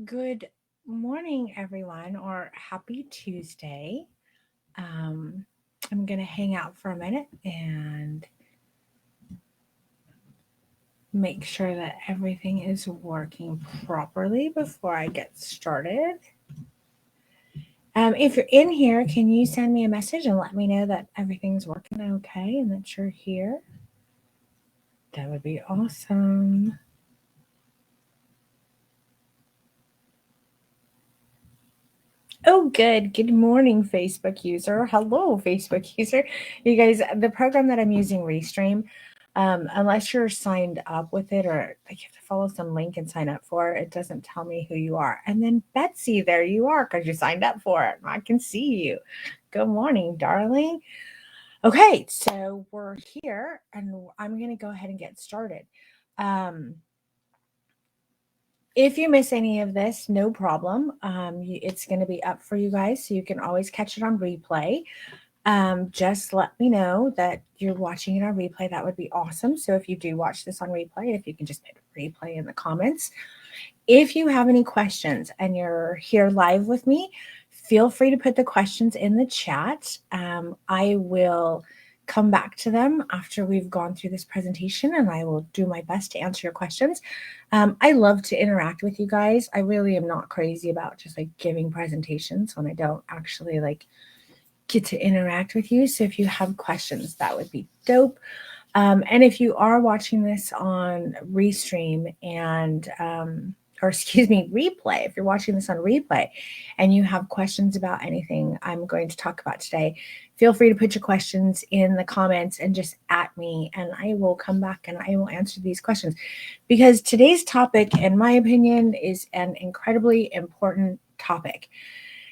Good morning, everyone, or happy Tuesday. Um, I'm going to hang out for a minute and make sure that everything is working properly before I get started. If you're in here, can you send me a message and let me know that everything's working okay and that you're here? That would be awesome. Oh, good. Good morning, Facebook user. Hello, Facebook user. You guys, the program that I'm using, Restream, unless you're signed up with it or like you have to follow some link and sign up for it, it doesn't tell me who you are. And then Betsy, there you are because you signed up for it. I can see you. Good morning, darling. Okay, so we're here and I'm going to go ahead and get started. Um, if you miss any of this, no problem. It's going to be up for you guys, so you can always catch it on replay. Just let me know that you're watching it on replay. That would be awesome. So if you do watch this on replay, if you can just put replay in the comments. If you have any questions and you're here live with me, feel free to put the questions in the chat. I will come back to them after we've gone through this presentation and I will do my best to answer your questions. I love to interact with you guys. I really am not crazy about just like giving presentations when I don't actually like get to interact with you. So if you have questions, that would be dope. And if you are watching this on Restream or excuse me, replay, if you're watching this on replay and you have questions about anything I'm going to talk about today, feel free to put your questions in the comments and just at me, and I will come back and I will answer these questions. Because today's topic, in my opinion, is an incredibly important topic.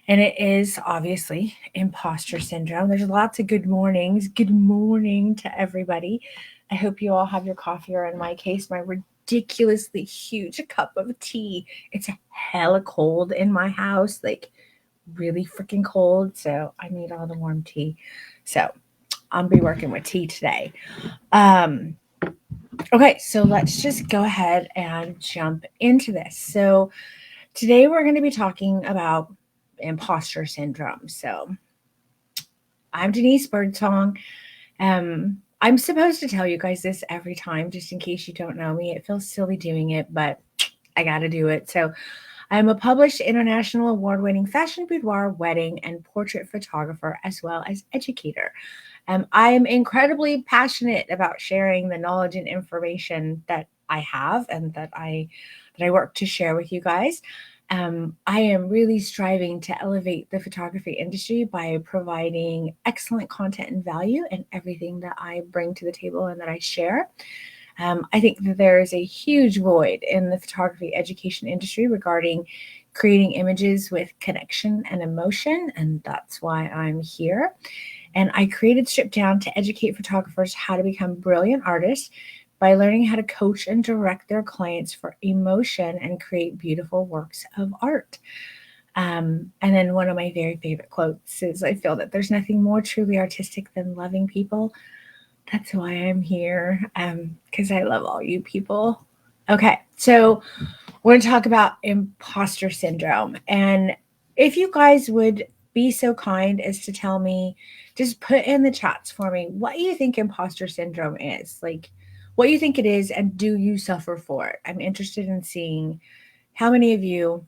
And it is obviously imposter syndrome. There's lots of good mornings. Good morning to everybody. I hope you all have your coffee, or in my case, my ridiculously huge cup of tea. It's hella cold in my house, like really freaking cold. So I need all the warm tea. So I'll be working with tea today. Um, okay, so let's just go ahead and jump into this. So today we're going to be talking about imposter syndrome. So I'm Denise Birdsong. I'm supposed to tell you guys this every time, just in case you don't know me. It feels silly doing it, but I got to do it. So I'm a published international award-winning fashion boudoir, wedding, and portrait photographer, as well as educator. I am incredibly passionate about sharing the knowledge and information that I have and that I work to share with you guys. I am really striving to elevate the photography industry by providing excellent content and value in everything that I bring to the table and that I share. I think that there is a huge void in the photography education industry regarding creating images with connection and emotion, and that's why I'm here. And I created Strip Down to educate photographers how to become brilliant artists by learning how to coach and direct their clients for emotion and create beautiful works of art. And then one of my very favorite quotes is, I feel that there's nothing more truly artistic than loving people. That's why I'm here, because I love all you people. Okay, so we're going to talk about imposter syndrome. And if you guys would be so kind as to tell me, just put in the chats for me, what you think imposter syndrome is. Like, what you think it is, and do you suffer for it? I'm interested in seeing how many of you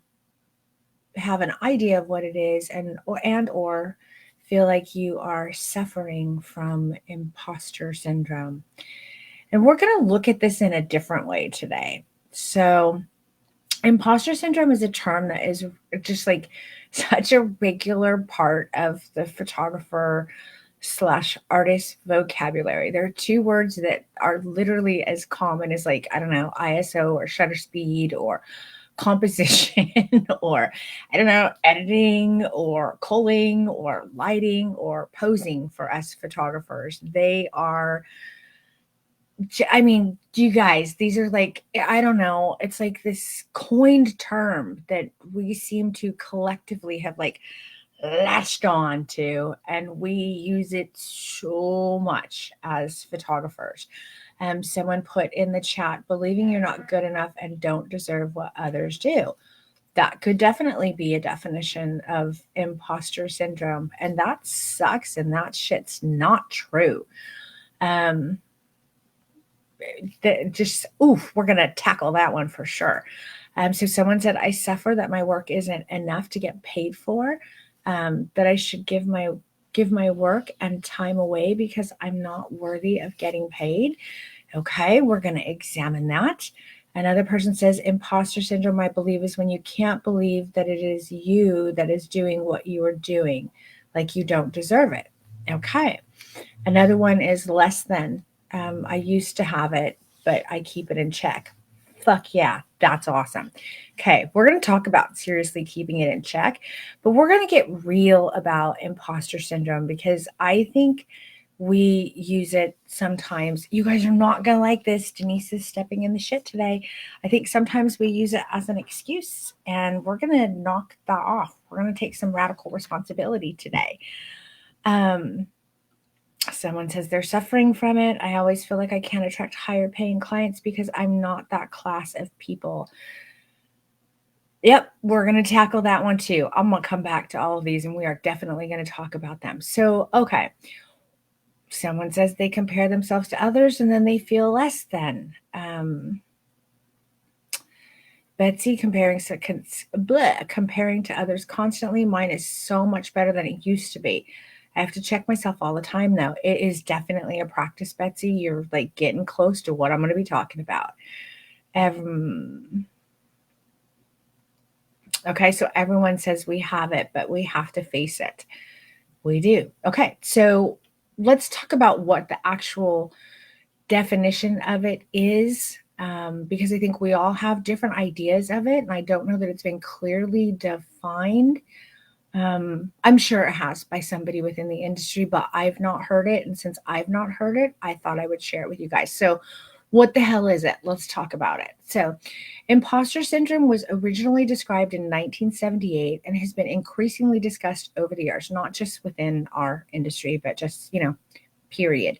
have an idea of what it is and or feel like you are suffering from imposter syndrome. And we're going to look at this in a different way today. So, imposter syndrome is a term that is just like such a regular part of the photographer slash artist vocabulary. There are two words that are literally as common as, like, I don't know, ISO or shutter speed or composition or I don't know, editing or culling or lighting or posing for us photographers. They are, I mean, you guys, these are like, I don't know, it's like this coined term that we seem to collectively have like latched on to, and we use it so much as photographers. Someone put in the chat, believing you're not good enough and don't deserve what others do. That could definitely be a definition of imposter syndrome. And that sucks. And that shit's not true. Um, oof, we're going to tackle that one for sure. So someone said, I suffer that my work isn't enough to get paid for, that I should give my work and time away because I'm not worthy of getting paid. Okay, we're going to examine that. Another person says, imposter syndrome, I believe, is when you can't believe that it is you that is doing what you are doing, like you don't deserve it. Okay. Another one is less than. I used to have it, but I keep it in check. Fuck yeah, that's awesome. Okay, we're going to talk about seriously keeping it in check, but we're going to get real about imposter syndrome because I think we use it sometimes. You guys are not going to like this. Denise is stepping in the shit today. I think sometimes we use it as an excuse, and we're going to knock that off. We're going to take some radical responsibility today. Someone says they're suffering from it. I always feel like I can't attract higher paying clients because I'm not that class of people. Yep, we're going to tackle that one too. I'm going to come back to all of these and we are definitely going to talk about them. So, okay. Someone says they compare themselves to others and then they feel less than. Betsy comparing to others constantly. Mine is so much better than it used to be. I have to check myself all the time, though. It is definitely a practice, Betsy. You're like getting close to what I'm going to be talking about. Okay, so everyone says we have it, but we have to face it. We do. Okay, so let's talk about what the actual definition of it is, because I think we all have different ideas of it, and I don't know that it's been clearly defined. I'm sure it has by somebody within the industry, but I've not heard it. And since I've not heard it, I thought I would share it with you guys. So, what the hell is it? Let's talk about it. So, imposter syndrome was originally described in 1978 and has been increasingly discussed over the years, not just within our industry, but just, period.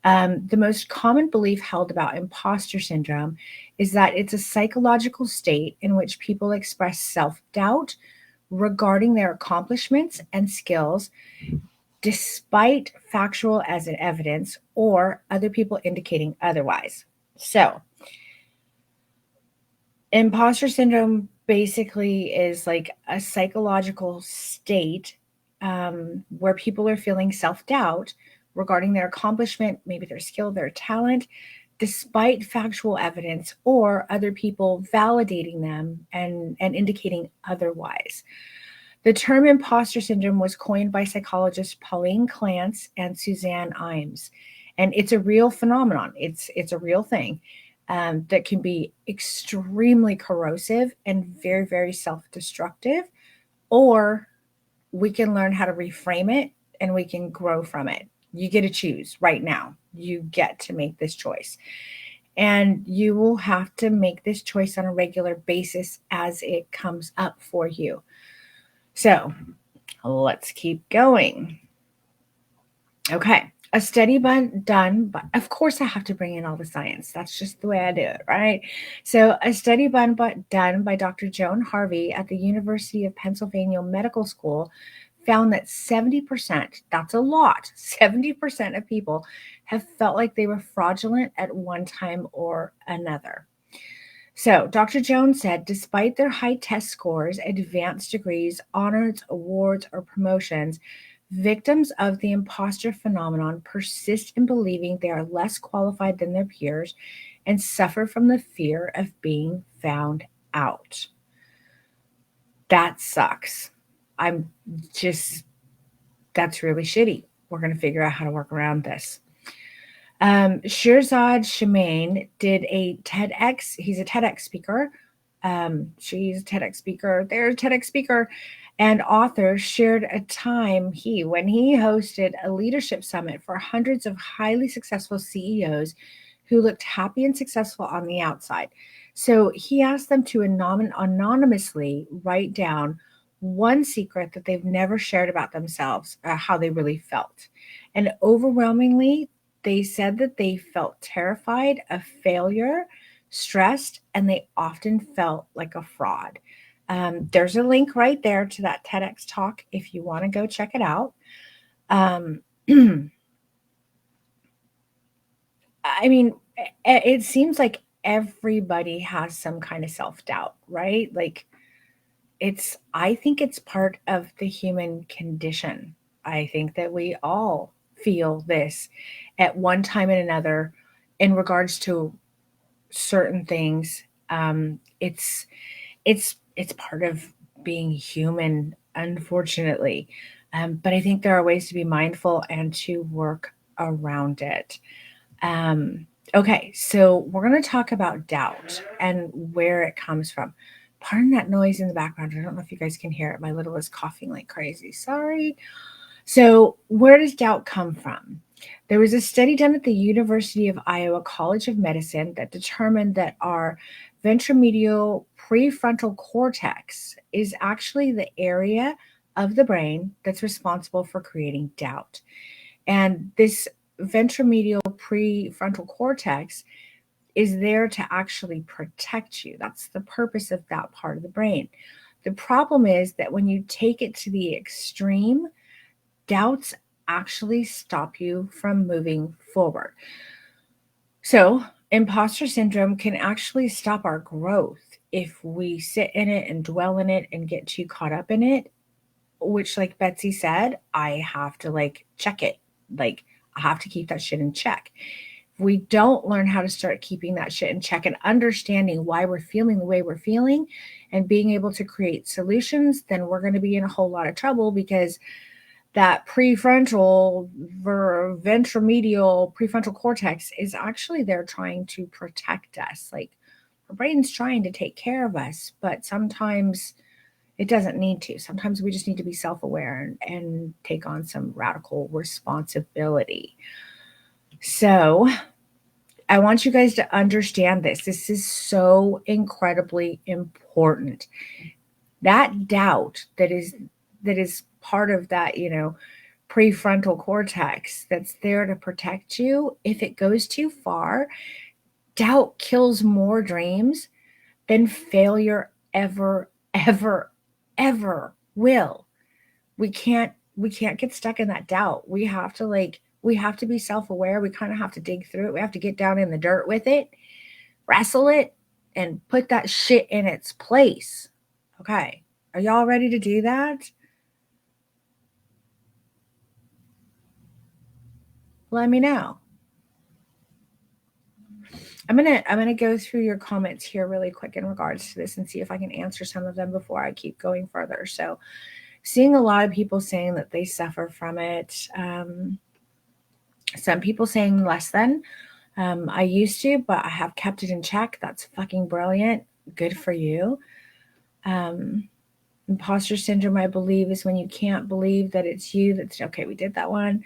The most common belief held about imposter syndrome is that it's a psychological state in which people express self doubt regarding their accomplishments and skills, despite factual as an evidence or other people indicating otherwise. So, imposter syndrome basically is like a psychological state where people are feeling self doubt regarding their accomplishment, maybe their skill, their talent, despite factual evidence or other people validating them and indicating otherwise. The term imposter syndrome was coined by psychologists Pauline Clance and Suzanne Imes, and it's a real phenomenon. It's a real thing that can be extremely corrosive and very, very self-destructive, or we can learn how to reframe it and we can grow from it. You get to choose right now. You get to make this choice. And you will have to make this choice on a regular basis as it comes up for you. So let's keep going. Okay. A study done, but of course I have to bring in all the science. That's just the way I do it, right? So a study done by Dr. Joan Harvey at the University of Pennsylvania Medical School found that 70%, that's a lot, 70% of people have felt like they were fraudulent at one time or another. So, Dr. Jones said, despite their high test scores, advanced degrees, honors, awards, or promotions, victims of the imposter phenomenon persist in believing they are less qualified than their peers and suffer from the fear of being found out. That sucks. That's really shitty. We're going to figure out how to work around this. Shirzad Shemaine did a TEDx. He's a TEDx speaker. She's a TEDx speaker. There's a TEDx speaker and author shared a time when he hosted a leadership summit for hundreds of highly successful CEOs who looked happy and successful on the outside. So he asked them to anonymously write down one secret that they've never shared about themselves, how they really felt. And overwhelmingly, they said that they felt terrified of failure, stressed, and they often felt like a fraud. There's a link right there to that TEDx talk if you want to go check it out. I mean, it seems like everybody has some kind of self-doubt, right? Like I think it's part of the human condition. I think that we all feel this at one time and another in regards to certain things. It's part of being human, unfortunately. But I think there are ways to be mindful and to work around it. Um, okay, so we're going to talk about doubt and where it comes from. Pardon that noise in the background. I don't know if you guys can hear it. My little is coughing like crazy. Sorry. So, where does doubt come from? There was a study done at the University of Iowa College of Medicine that determined that our ventromedial prefrontal cortex is actually the area of the brain that's responsible for creating doubt. And this ventromedial prefrontal cortex is there to actually protect you. That's the purpose of that part of the brain. The problem is that when you take it to the extreme, doubts actually stop you from moving forward. So, imposter syndrome can actually stop our growth if we sit in it and dwell in it and get too caught up in it, which, like Betsy said, I have to check it. Like, I have to keep that shit in check. If we don't learn how to start keeping that shit in check and understanding why we're feeling the way we're feeling and being able to create solutions, then we're going to be in a whole lot of trouble, because that prefrontal ventromedial prefrontal cortex is actually there trying to protect us. Like, our brain's trying to take care of us, but sometimes it doesn't need to. Sometimes we just need to be self-aware and take on some radical responsibility. So I want you guys to understand this. This is so incredibly important. That doubt that is part of that, prefrontal cortex that's there to protect you, if it goes too far, doubt kills more dreams than failure ever will. We can't get stuck in that doubt. We have to be self-aware. We kind of have to dig through it. We have to get down in the dirt with it, wrestle it, and put that shit in its place. Okay. Are y'all ready to do that? Let me know. I'm gonna go through your comments here really quick in regards to this and see if I can answer some of them before I keep going further. So, seeing a lot of people saying that they suffer from it. Some people saying less than. I used to, but I have kept it in check. That's fucking brilliant. Good for you. Um, Imposter syndrome, I believe, is when you can't believe that it's you. That's okay. We did that one.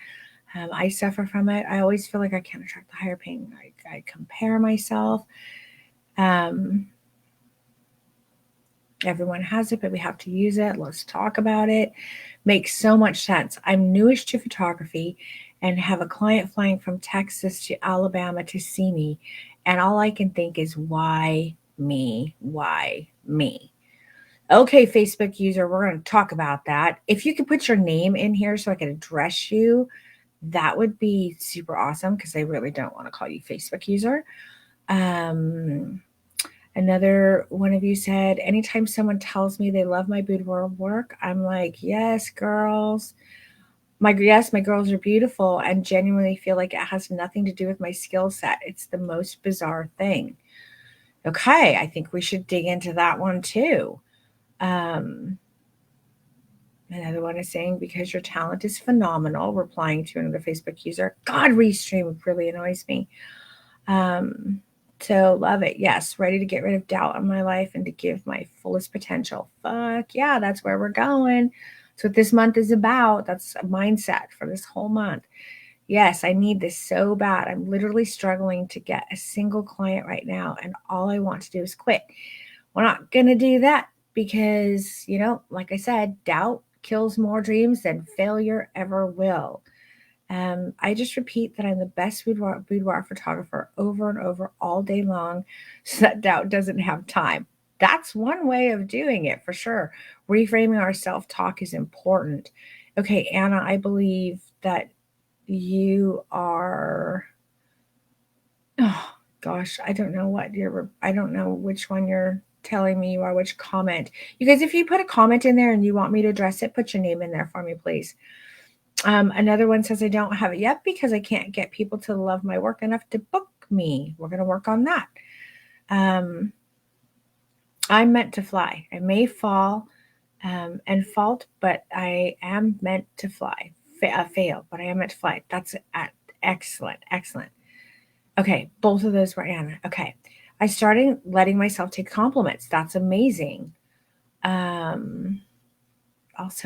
I suffer from it. I always feel like I can't attract the higher paying. I compare myself. Um, Everyone has it, but we have to use it. Let's talk about it. Makes so much sense. I'm newish to photography and have a client flying from Texas to Alabama to see me. And all I can think is, why me? Why me? Okay, Facebook user, we're going to talk about that. If you could put your name in here so I can address you, that would be super awesome, because I really don't want to call you Facebook user. Another one of you said, anytime someone tells me they love my boudoir work, I'm like, yes, girls. My girls are beautiful, and genuinely feel like it has nothing to do with my skill set. It's the most bizarre thing. Okay, I think we should dig into that one too. Another one is saying, because your talent is phenomenal, replying to another Facebook user. God, Restream really annoys me. So love it. Yes, ready to get rid of doubt in my life and to give my fullest potential. Fuck yeah, that's where we're going. That's what this month is about. That's a mindset for this whole month. Yes, I need this so bad. I'm literally struggling to get a single client right now, and all I want to do is quit. We're not going to do that because, like I said, doubt kills more dreams than failure ever will. I just repeat that I'm the best boudoir photographer over and over all day long, so that doubt doesn't have time. That's one way of doing it for sure. Reframing our self-talk is important. Okay, Anna, I believe that you are, oh gosh, I don't know I don't know which one you're telling me you are, which comment. You guys, if you put a comment in there and you want me to address it, put your name in there for me, please. Another one says, I don't have it yet because I can't get people to love my work enough to book me. We're going to work on that. I'm meant to fly. I may fall and fault, but I am meant to fly. Fail, but I am meant to fly. That's excellent. Excellent. Okay, both of those were Anna. Okay. I started letting myself take compliments. That's amazing. Also,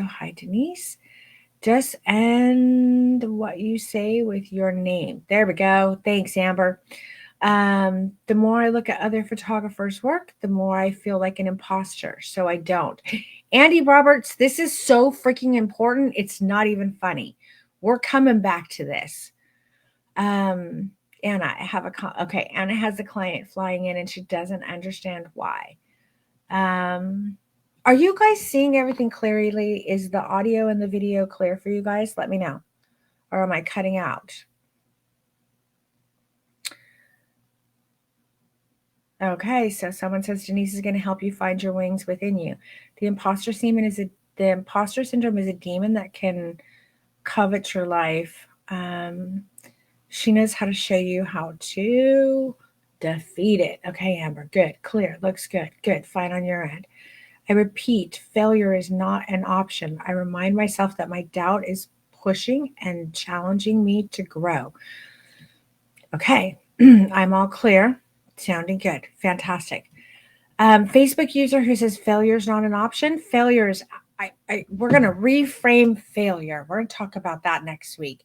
hi, Denise. Just end what you say with your name. There we go. Thanks, Amber. The more I look at other photographers' work, the more I feel like an imposter. So I don't. Andy Roberts, this is so freaking important. It's not even funny. We're coming back to this. Anna, Anna has a client flying in and she doesn't understand why. Are you guys seeing everything clearly? Is the audio and the video clear for you guys? Let me know. Or am I cutting out? Okay, so someone says Denise is going to help you find your wings within you. The imposter syndrome is a demon that can covet your life. She knows how to show you how to defeat it. Okay, Amber, good, clear, looks good, good, fine on your end. I repeat, failure is not an option. I remind myself that my doubt is pushing and challenging me to grow. Okay, I'm all clear. Sounding good. Fantastic. Facebook user who says failure is not an option. Failure is, we're going to reframe failure. We're going to talk about that next week.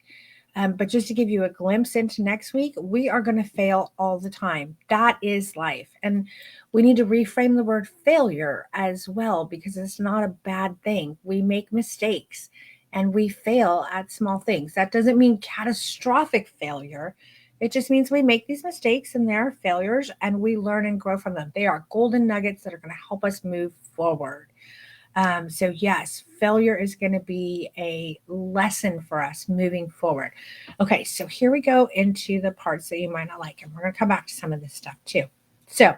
But just to give you a glimpse into next week, we are going to fail all the time. That is life. And we need to reframe the word failure as well, because it's not a bad thing. We make mistakes and we fail at small things. That doesn't mean catastrophic failure. It just means we make these mistakes and they're failures and we learn and grow from them. They are golden nuggets that are going to help us move forward. So yes, failure is going to be a lesson for us moving forward. Okay, so here we go into the parts that you might not like, and we're going to come back to some of this stuff too. So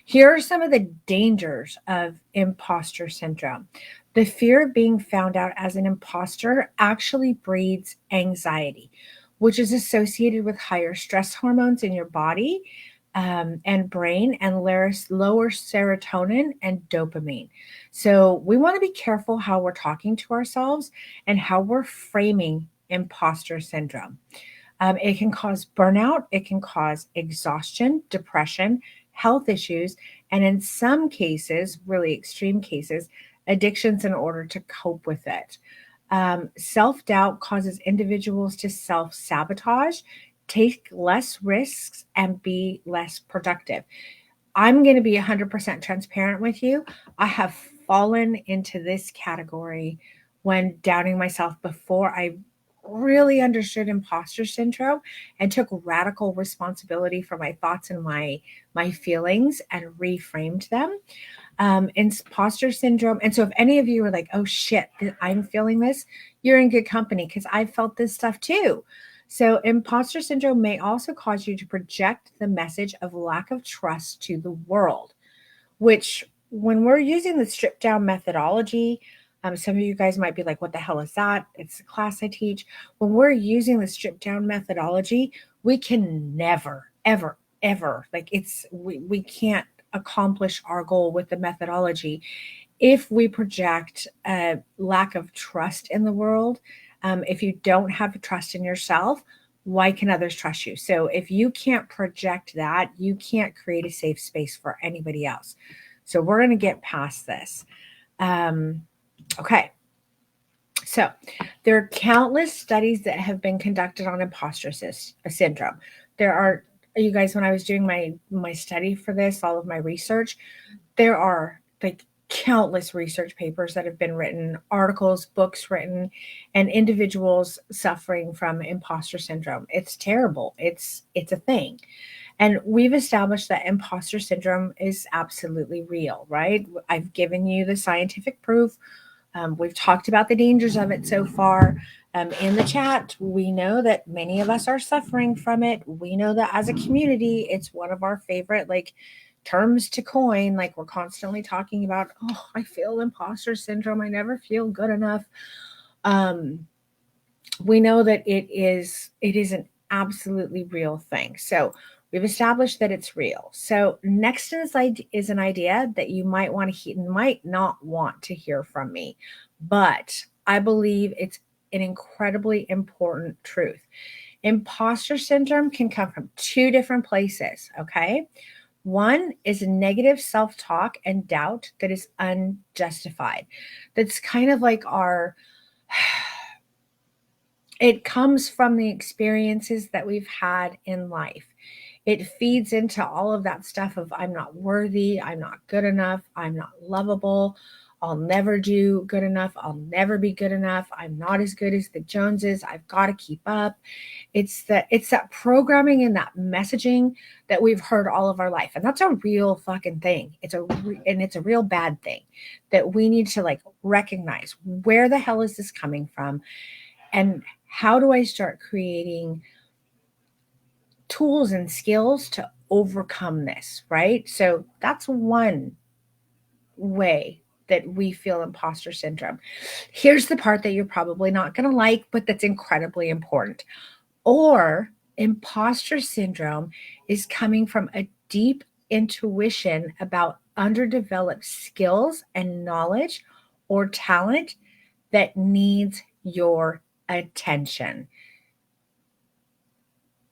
here are some of the dangers of imposter syndrome. The fear of being found out as an imposter actually breeds anxiety, which is associated with higher stress hormones in your body and brain, and lower serotonin and dopamine. So we want to be careful how we're talking to ourselves and how we're framing imposter syndrome. It can cause burnout, it can cause exhaustion, depression, health issues, and in some cases, really extreme cases, addictions in order to cope with it. Self-doubt causes individuals to self-sabotage, take less risks, and be less productive. I'm going to be 100% transparent with you. I have fallen into this category when doubting myself before I really understood imposter syndrome and took radical responsibility for my thoughts and my feelings and reframed them. Imposter syndrome. And so if any of you are like, oh shit, I'm feeling this, you're in good company because I felt this stuff too. So imposter syndrome may also cause you to project the message of lack of trust to the world, which when we're using the stripped down methodology, some of you guys might be like, what the hell is that? It's a class I teach. When we're using the stripped down methodology, we can never, ever, ever, we can't accomplish our goal with the methodology if we project a lack of trust in the world. If you don't have trust in yourself, why can others trust you? So if you can't project that, you can't create a safe space for anybody else. So we're going to get past this. Okay. So there are countless studies that have been conducted on imposter syndrome. There are, you guys, when I was doing my study for this, all of my research, there are like countless research papers that have been written, articles, books written, and individuals suffering from imposter syndrome. It's terrible. It's a thing. And we've established that imposter syndrome is absolutely real, right? I've given you the scientific proof. We've talked about the dangers of it so far. In the chat, we know that many of us are suffering from it. We know that as a community, it's one of our favorite terms to coin. Like, we're constantly talking about, oh, I feel imposter syndrome. I never feel good enough. We know that it is an absolutely real thing. So we've established that it's real. So next is an idea that you might not want to hear from me, but I believe it's an incredibly important truth. Imposter syndrome can come from two different places, okay? One is negative self-talk and doubt that is unjustified. That's kind of like it comes from the experiences that we've had in life. It feeds into all of that stuff of I'm not worthy, I'm not good enough, I'm not lovable, I'll never do good enough, I'll never be good enough, I'm not as good as the Joneses, I've got to keep up. It's that programming and that messaging that we've heard all of our life. And that's a real fucking thing. It's a real bad thing that we need to recognize. Where the hell is this coming from? And how do I start creating tools and skills to overcome this, right? So that's one way that we feel imposter syndrome. Here's the part that you're probably not going to like, but that's incredibly important. Or imposter syndrome is coming from a deep intuition about underdeveloped skills and knowledge or talent that needs your attention.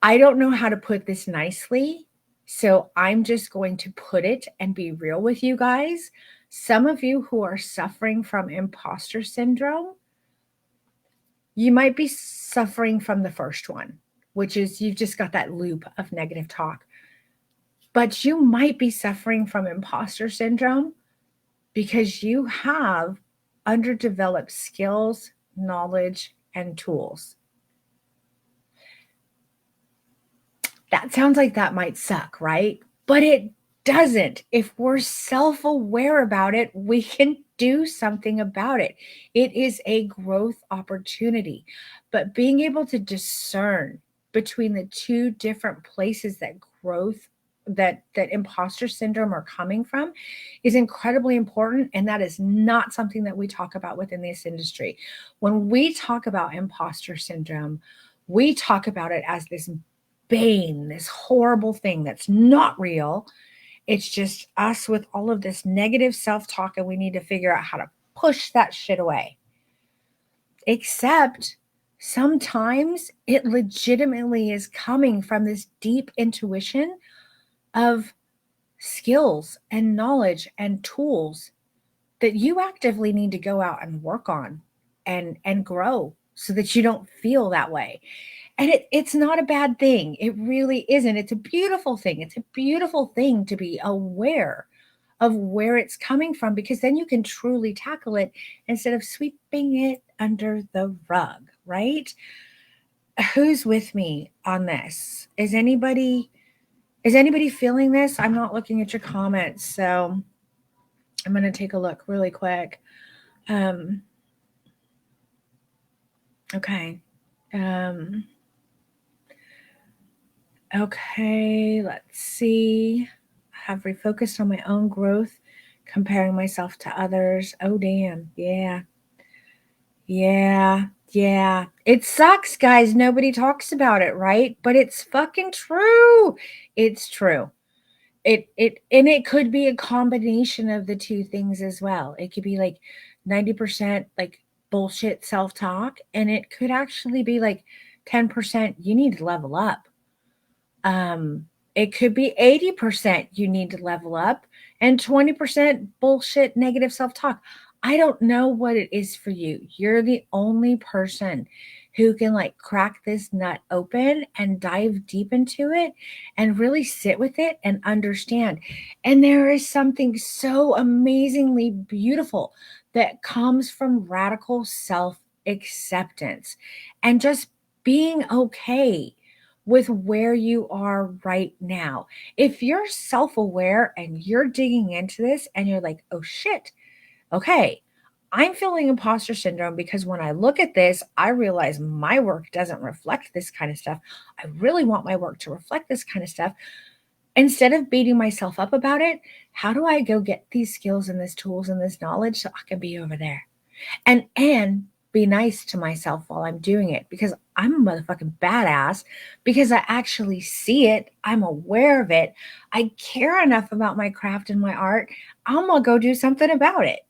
I don't know how to put this nicely, so I'm just going to put it and be real with you guys. Some of you who are suffering from imposter syndrome, you might be suffering from the first one, which is you've just got that loop of negative talk. But you might be suffering from imposter syndrome because you have underdeveloped skills, knowledge, and tools. That sounds like that might suck, right? But it doesn't. If we're self-aware about it, we can do something about it. It is a growth opportunity. But being able to discern between the two different places that imposter syndrome are coming from is incredibly important. And that is not something that we talk about within this industry. When we talk about imposter syndrome, we talk about it as this bane, this horrible thing that's not real. It's just us with all of this negative self-talk, and we need to figure out how to push that shit away. Except sometimes it legitimately is coming from this deep intuition of skills and knowledge and tools that you actively need to go out and work on and grow so that you don't feel that way. And it's not a bad thing. It really isn't. It's a beautiful thing. It's a beautiful thing to be aware of where it's coming from, because then you can truly tackle it instead of sweeping it under the rug, right? Who's with me on this? Is anybody feeling this? I'm not looking at your comments, so I'm going to take a look really quick. Okay. Okay, let's see. I have refocused on my own growth, comparing myself to others. Oh, damn. Yeah. It sucks, guys. Nobody talks about it, right? But it's fucking true. It's true. It could be a combination of the two things as well. It could be 90% bullshit self-talk, and it could actually be 10% you need to level up. It could be 80% you need to level up and 20% bullshit negative self-talk. I don't know what it is for you. You're the only person who can crack this nut open and dive deep into it and really sit with it and understand. And there is something so amazingly beautiful that comes from radical self-acceptance and just being okay with where you are right now. If you're self-aware and you're digging into this and you're like, oh shit, okay, I'm feeling imposter syndrome because when I look at this, I realize my work doesn't reflect this kind of stuff. I really want my work to reflect this kind of stuff. Instead of beating myself up about it, how do I go get these skills and these tools and this knowledge so I can be over there? And be nice to myself while I'm doing it because I'm a motherfucking badass because I actually see it. I'm aware of it. I care enough about my craft and my art. I'm going to go do something about it.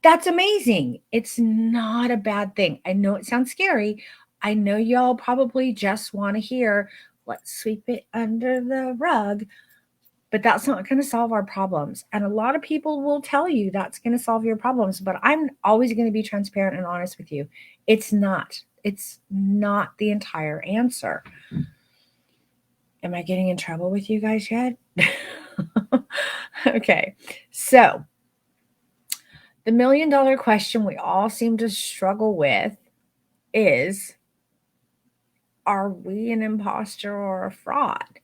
That's amazing. It's not a bad thing. I know it sounds scary. I know y'all probably just want to hear, let's sweep it under the rug. But that's not going to solve our problems. And a lot of people will tell you that's going to solve your problems. But I'm always going to be transparent and honest with you. It's not. It's not the entire answer. Am I getting in trouble with you guys yet? Okay. So, the $1 million question we all seem to struggle with is, are we an imposter or a fraud?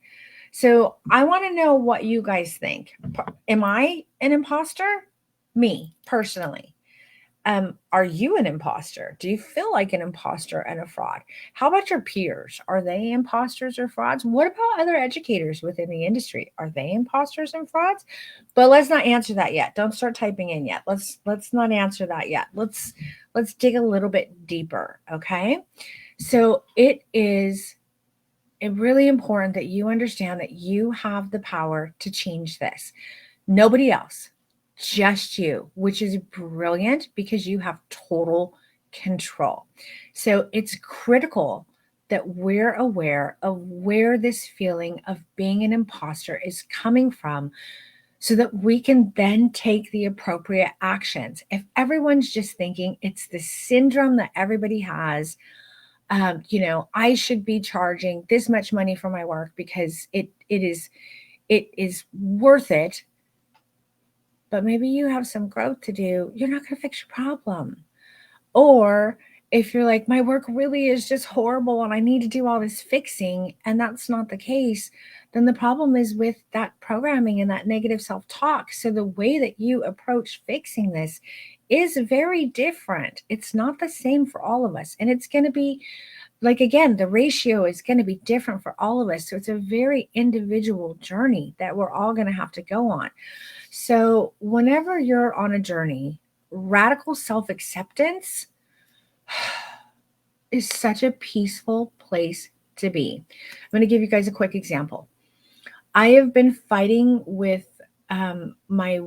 So I want to know what you guys think. Am I an imposter? Me, personally. Are you an imposter? Do you feel like an imposter and a fraud? How about your peers? Are they imposters or frauds? What about other educators within the industry? Are they imposters and frauds? But let's not answer that yet. Don't start typing in yet. Let's not answer that yet. Let's dig a little bit deeper, okay? So it is really important that you understand that you have the power to change this. Nobody else, just you, which is brilliant because you have total control. So it's critical that we're aware of where this feeling of being an imposter is coming from so that we can then take the appropriate actions. If everyone's just thinking it's the syndrome that everybody has, I should be charging this much money for my work because it is worth it. But maybe you have some growth to do. You're not going to fix your problem. Or if you're like, my work really is just horrible and I need to do all this fixing, and that's not the case, then the problem is with that programming and that negative self-talk. So the way that you approach fixing this is very different. It's not the same for all of us. And it's going to be like, again, the ratio is going to be different for all of us. So it's a very individual journey that we're all going to have to go on. So whenever you're on a journey, radical self-acceptance is such a peaceful place to be. I'm going to give you guys a quick example. I have been fighting with my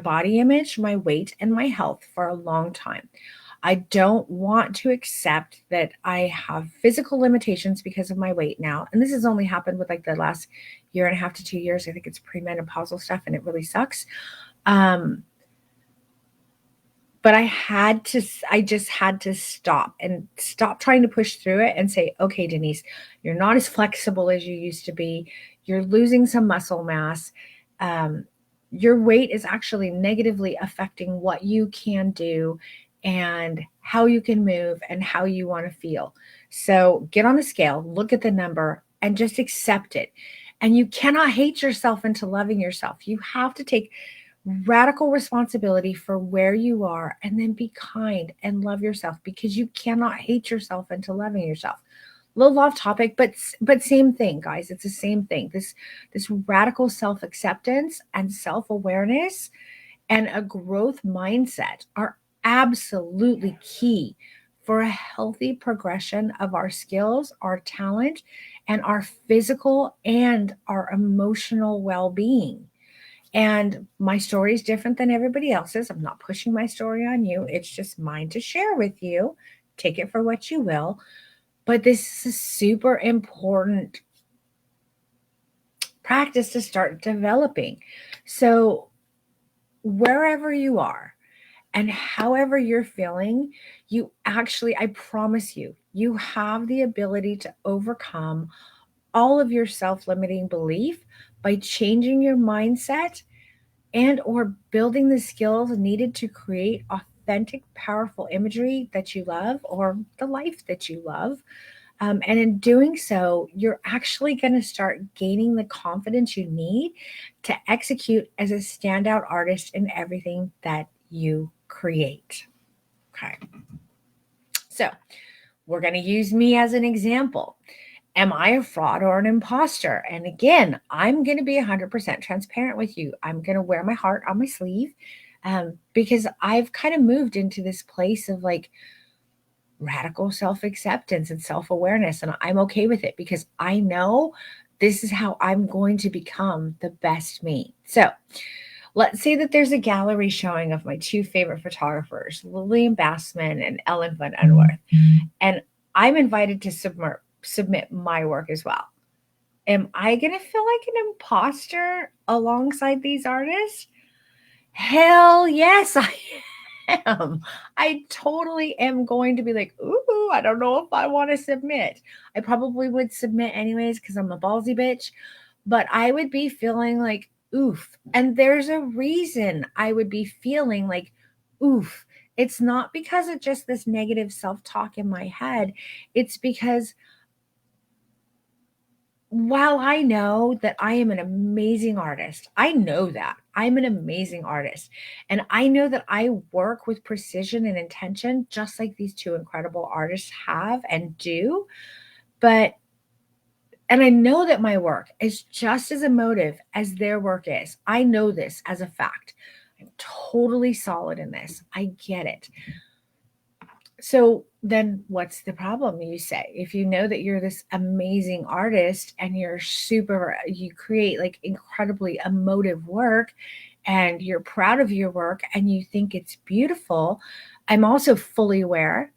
body image, my weight, and my health for a long time. I don't want to accept that I have physical limitations because of my weight now. And this has only happened with like the last year and a half to 2 years. I think it's premenopausal stuff and it really sucks. But I just had to stop trying to push through it and say, okay, Denise, you're not as flexible as you used to be. You're losing some muscle mass. Your weight is actually negatively affecting what you can do and how you can move and how you want to feel. So get on the scale, look at the number, and just accept it. And you cannot hate yourself into loving yourself. You have to take radical responsibility for where you are and then be kind and love yourself because you cannot hate yourself into loving yourself. A little off topic, but same thing, guys. It's the same thing. This radical self-acceptance and self-awareness and a growth mindset are absolutely key for a healthy progression of our skills, our talent, and our physical and our emotional well-being. And my story is different than everybody else's. I'm not pushing my story on you. It's just mine to share with you. Take it for what you will. But this is a super important practice to start developing. So wherever you are and however you're feeling, you actually, I promise you, you have the ability to overcome all of your self-limiting belief by changing your mindset and or building the skills needed to create authentic, powerful imagery that you love or the life that you love. And in doing so, you're actually going to start gaining the confidence you need to execute as a standout artist in everything that you create. Okay. So we're going to use me as an example. Am I a fraud or an imposter? And again, I'm going to be 100% transparent with you. I'm going to wear my heart on my sleeve because I've kind of moved into this place of like radical self acceptance and self awareness. And I'm okay with it because I know this is how I'm going to become the best me. So let's say that there's a gallery showing of my two favorite photographers, Lillian Bassman and Ellen Van Unworth. And I'm invited to submit my work as well. Am I going to feel like an imposter alongside these artists? Hell yes, I am. I totally am going to be like, ooh, I don't know if I want to submit. I probably would submit anyways because I'm a ballsy bitch, but I would be feeling like, oof. And there's a reason I would be feeling like, oof. It's not because of just this negative self talk in my head. It's because while I know that I am an amazing artist, I know that I'm an amazing artist. And I know that I work with precision and intention, just like these two incredible artists have and do. But, and I know that my work is just as emotive as their work is. I know this as a fact. I'm totally solid in this. I get it. So then what's the problem, you say? If you know that you're this amazing artist and you create like incredibly emotive work and you're proud of your work and you think it's beautiful, I'm also fully aware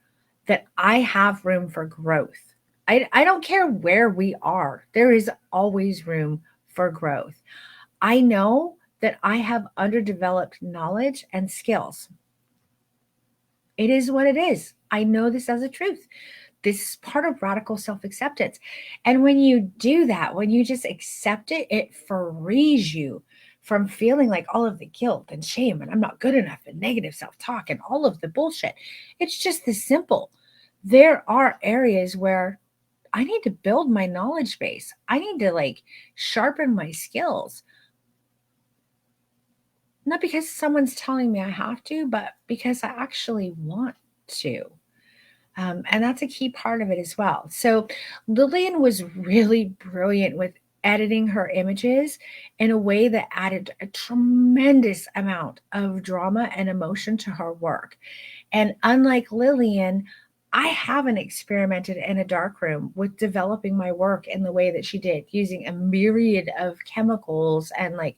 that I have room for growth. I don't care where we are, there is always room for growth. I know that I have underdeveloped knowledge and skills. It is what it is. I know this as a truth. This is part of radical self acceptance. And when you do that, when you just accept it, it frees you from feeling like all of the guilt and shame and I'm not good enough and negative self talk and all of the bullshit. It's just this simple. There are areas where I need to build my knowledge base, I need to like sharpen my skills. Not because someone's telling me I have to, but because I actually want to. And that's a key part of it as well. So Lillian was really brilliant with editing her images in a way that added a tremendous amount of drama and emotion to her work. And unlike Lillian, I haven't experimented in a darkroom with developing my work in the way that she did, using a myriad of chemicals and like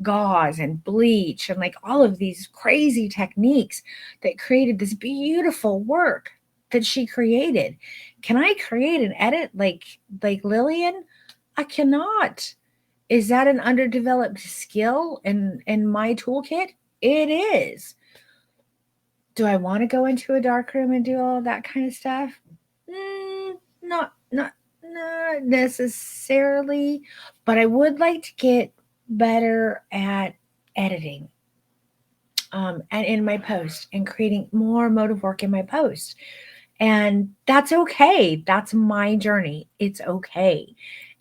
gauze and bleach and like all of these crazy techniques that created this beautiful work that she created. Can I create an edit like Lillian? I cannot. Is that an underdeveloped skill in my toolkit? It is. Do I want to go into a dark room and do all of that kind of stuff? Not necessarily, but I would like to get better at editing and in my post and creating more emotive work in my post. And that's okay. That's my journey. It's okay.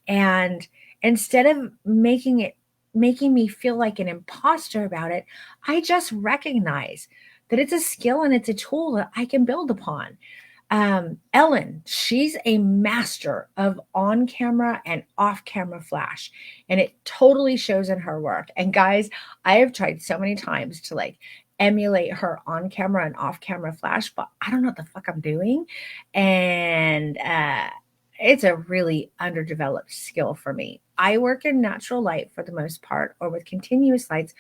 And instead of making me feel like an imposter about it, I just recognize that it's a skill and it's a tool that I can build upon. Ellen, she's a master of on camera and off camera flash, and it totally shows in her work. And guys, I have tried so many times to like emulate her on camera and off camera flash, but I don't know what the fuck I'm doing. And it's a really underdeveloped skill for me. I work in natural light for the most part or with continuous lights,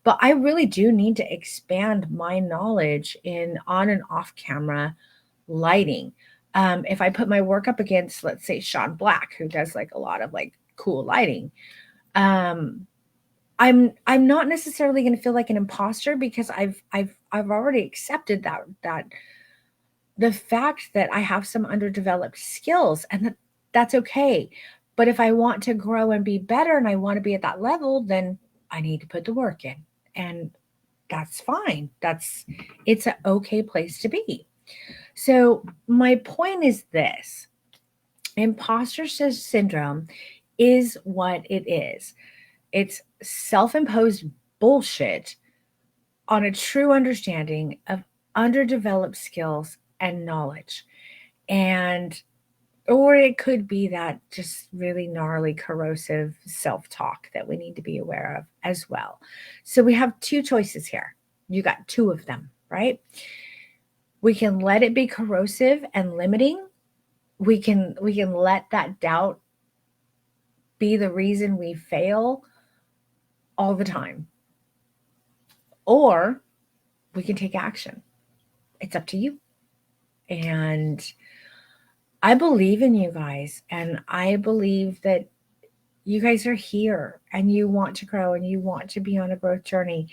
but I really do need to expand my knowledge in on and off camera lighting. If I put my work up against, let's say, Sean Black, who does like a lot of like cool lighting, um, I'm not necessarily going to feel like an imposter because I've already accepted that the fact that I have some underdeveloped skills and that's okay. But if I want to grow and be better and I want to be at that level, then I need to put the work in. And that's fine. It's an okay place to be. So my point is this. Imposter syndrome is what it is. It's self-imposed bullshit on a true understanding of underdeveloped skills and knowledge. And or it could be that just really gnarly, corrosive self talk that we need to be aware of as well. So we have two choices here. You got two of them, right? We can let it be corrosive and limiting. We can let that doubt be the reason we fail all the time. Or we can take action. It's up to you. And I believe in you guys, and I believe that you guys are here and you want to grow and you want to be on a growth journey.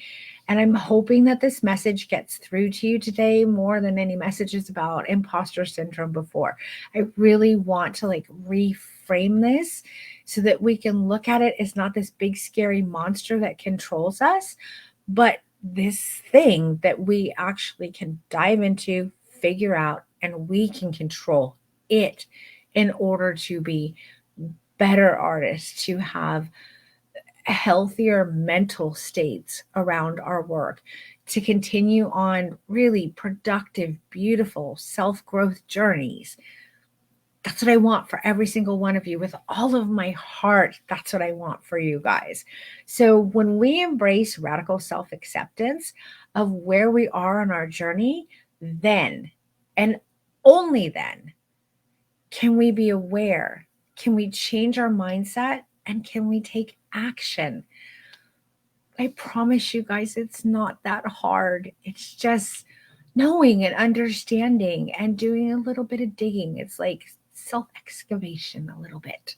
And I'm hoping that this message gets through to you today more than any messages about imposter syndrome before. I really want to reframe this so that we can look at it as not this big scary monster that controls us, but this thing that we actually can dive into, figure out, and we can control it in order to be better artists, to have healthier mental states around our work, to continue on really productive, beautiful self growth journeys. That's what I want for every single one of you with all of my heart. That's what I want for you guys. So, when we embrace radical self acceptance of where we are on our journey, then and only then can we be aware? Can we change our mindset? And can we take action? I promise you guys, it's not that hard. It's just knowing and understanding and doing a little bit of digging. It's like self excavation a little bit.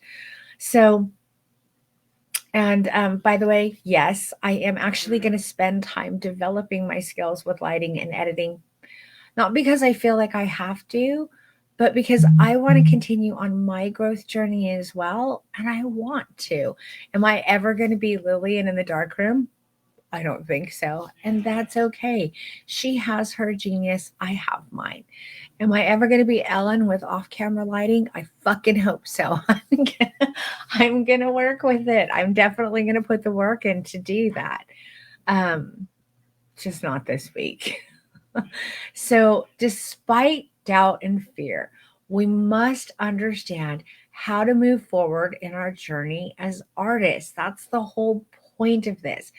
So, and by the way, yes, I am actually going to spend time developing my skills with lighting and editing, not because I feel like I have to, but because I want to continue on my growth journey as well. And I want to. Am I ever going to be Lillian in the darkroom? I don't think so. And that's okay. She has her genius. I have mine. Am I ever going to be Ellen with off camera lighting? I fucking hope so. I'm gonna work with it. I'm definitely going to put the work in to do that. Um, just not this week. So, despite doubt and fear, we must understand how to move forward in our journey as artists. That's the whole point of this.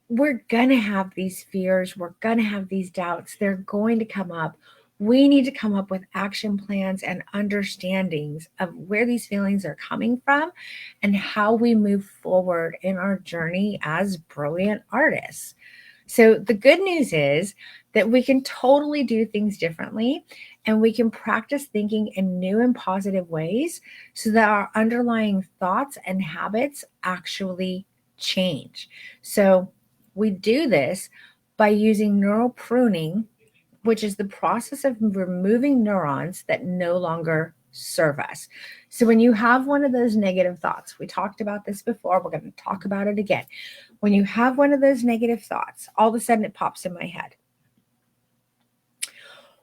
We're going to have these fears, we're going to have these doubts, they're going to come up. We need to come up with action plans and understandings of where these feelings are coming from and how we move forward in our journey as brilliant artists. So, the good news is that we can totally do things differently and we can practice thinking in new and positive ways so that our underlying thoughts and habits actually change. So, we do this by using neural pruning, which is the process of removing neurons that no longer serve us. So when you have one of those negative thoughts, we talked about this before, we're going to talk about it again. When you have one of those negative thoughts, all of a sudden it pops in my head.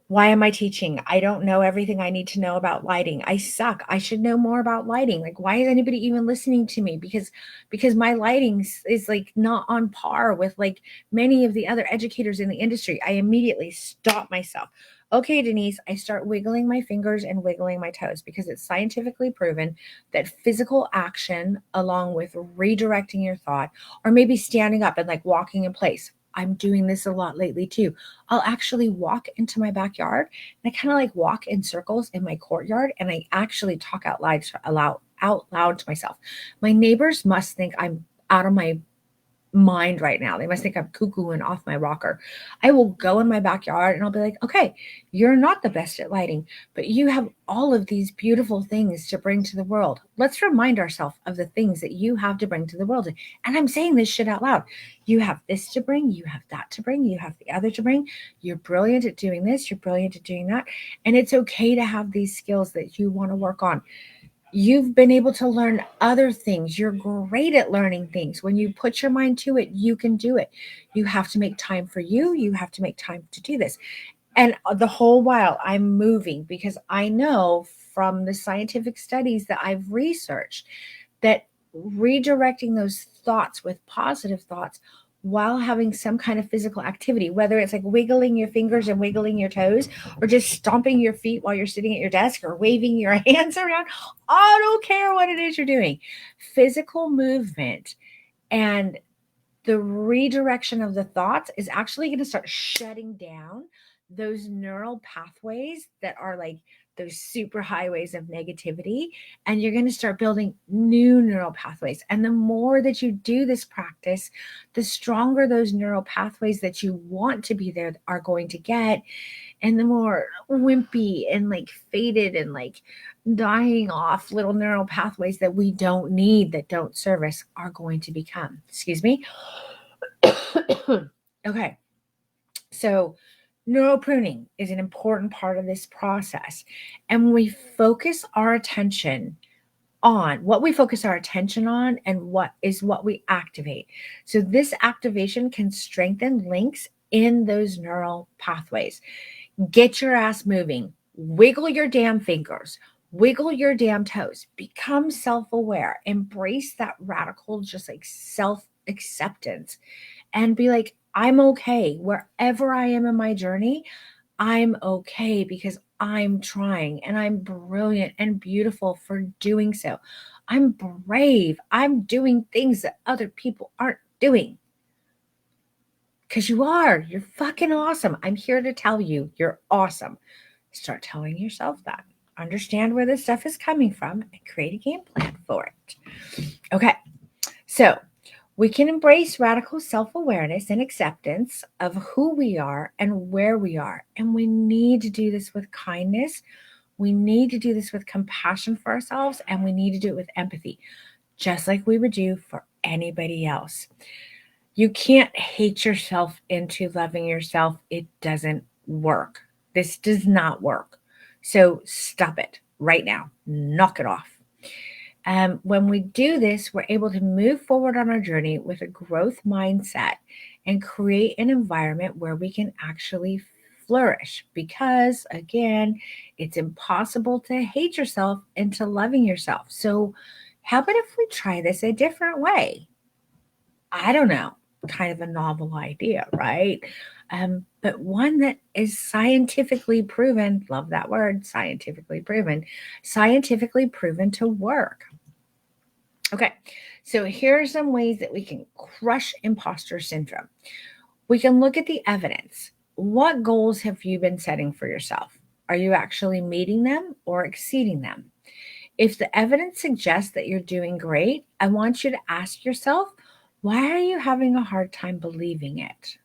Why am I teaching? I don't know everything I need to know about lighting. I suck. I should know more about lighting. Like, why is anybody even listening to me? Because my lighting is like not on par with like many of the other educators in the industry. I immediately stop myself. Okay, Denise, I start wiggling my fingers and wiggling my toes because it's scientifically proven that physical action, along with redirecting your thought, or maybe standing up and like walking in place. I'm doing this a lot lately too. I'll actually walk into my backyard and I kind of like walk in circles in my courtyard and I actually talk out loud to myself. My neighbors must think I'm out of my mind right now. They must think I'm cuckooing off my rocker. I will go in my backyard and I'll be like, okay, you're not the best at lighting, but you have all of these beautiful things to bring to the world. Let's remind ourselves of the things that you have to bring to the world. And I'm saying this shit out loud. You have this to bring, you have that to bring, you have the other to bring. You're brilliant at doing this, you're brilliant at doing that. And it's okay to have these skills that you want to work on. You've been able to learn other things. You're great at learning things. When you put your mind to it, you can do it. You have to make time for you. You have to make time to do this. And the whole while I'm moving, because I know from the scientific studies that I've researched that redirecting those thoughts with positive thoughts while having some kind of physical activity, whether it's like wiggling your fingers and wiggling your toes, or just stomping your feet while you're sitting at your desk, or waving your hands around. I don't care what it is you're doing. Physical movement and the redirection of the thoughts is actually going to start shutting down those neural pathways that are like those super highways of negativity, and you're going to start building new neural pathways. And the more that you do this practice, the stronger those neural pathways that you want to be there are going to get, and the more wimpy and like faded and like dying off little neural pathways that we don't need, that don't serve us, are going to become. Excuse me. Okay. So neural pruning is an important part of this process. And when we focus our attention on what we focus our attention on, and what we activate. So this activation can strengthen links in those neural pathways. Get your ass moving. Wiggle your damn fingers. Wiggle your damn toes. Become self-aware. Embrace that radical, just like self-acceptance, and be like, I'm okay. Wherever I am in my journey, I'm okay, because I'm trying, and I'm brilliant and beautiful for doing so. I'm brave. I'm doing things that other people aren't doing. Because you are. You're fucking awesome. I'm here to tell you you're awesome. Start telling yourself that. Understand where this stuff is coming from and create a game plan for it. Okay. So we can embrace radical self awareness and acceptance of who we are and where we are. And we need to do this with kindness. We need to do this with compassion for ourselves, and we need to do it with empathy, just like we would do for anybody else. You can't hate yourself into loving yourself. It doesn't work. This does not work. So stop it right now. Knock it off. When we do this, we're able to move forward on our journey with a growth mindset and create an environment where we can actually flourish. Because again, it's impossible to hate yourself into loving yourself. So, how about if we try this a different way? I don't know, kind of a novel idea, right? But one that is scientifically proven, love that word, scientifically proven to work. Okay, so here are some ways that we can crush imposter syndrome. We can look at the evidence. What goals have you been setting for yourself? Are you actually meeting them or exceeding them? If the evidence suggests that you're doing great, I want you to ask yourself, why are you having a hard time believing it?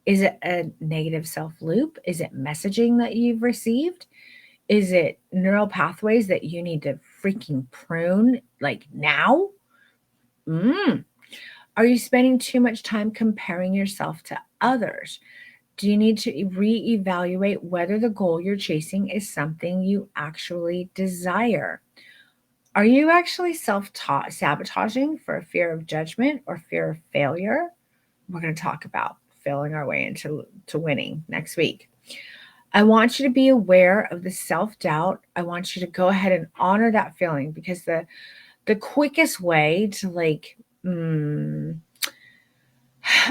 Is it a negative self loop? Is it messaging that you've received? Is it neural pathways that you need to freaking prune like now? Are you spending too much time comparing yourself to others? Do you need to reevaluate whether the goal you're chasing is something you actually desire? Are you actually sabotaging for a fear of judgment or fear of failure? We're going to talk about failing our way into winning next week. I want you to be aware of the self-doubt. I want you to go ahead and honor that feeling, because the quickest way to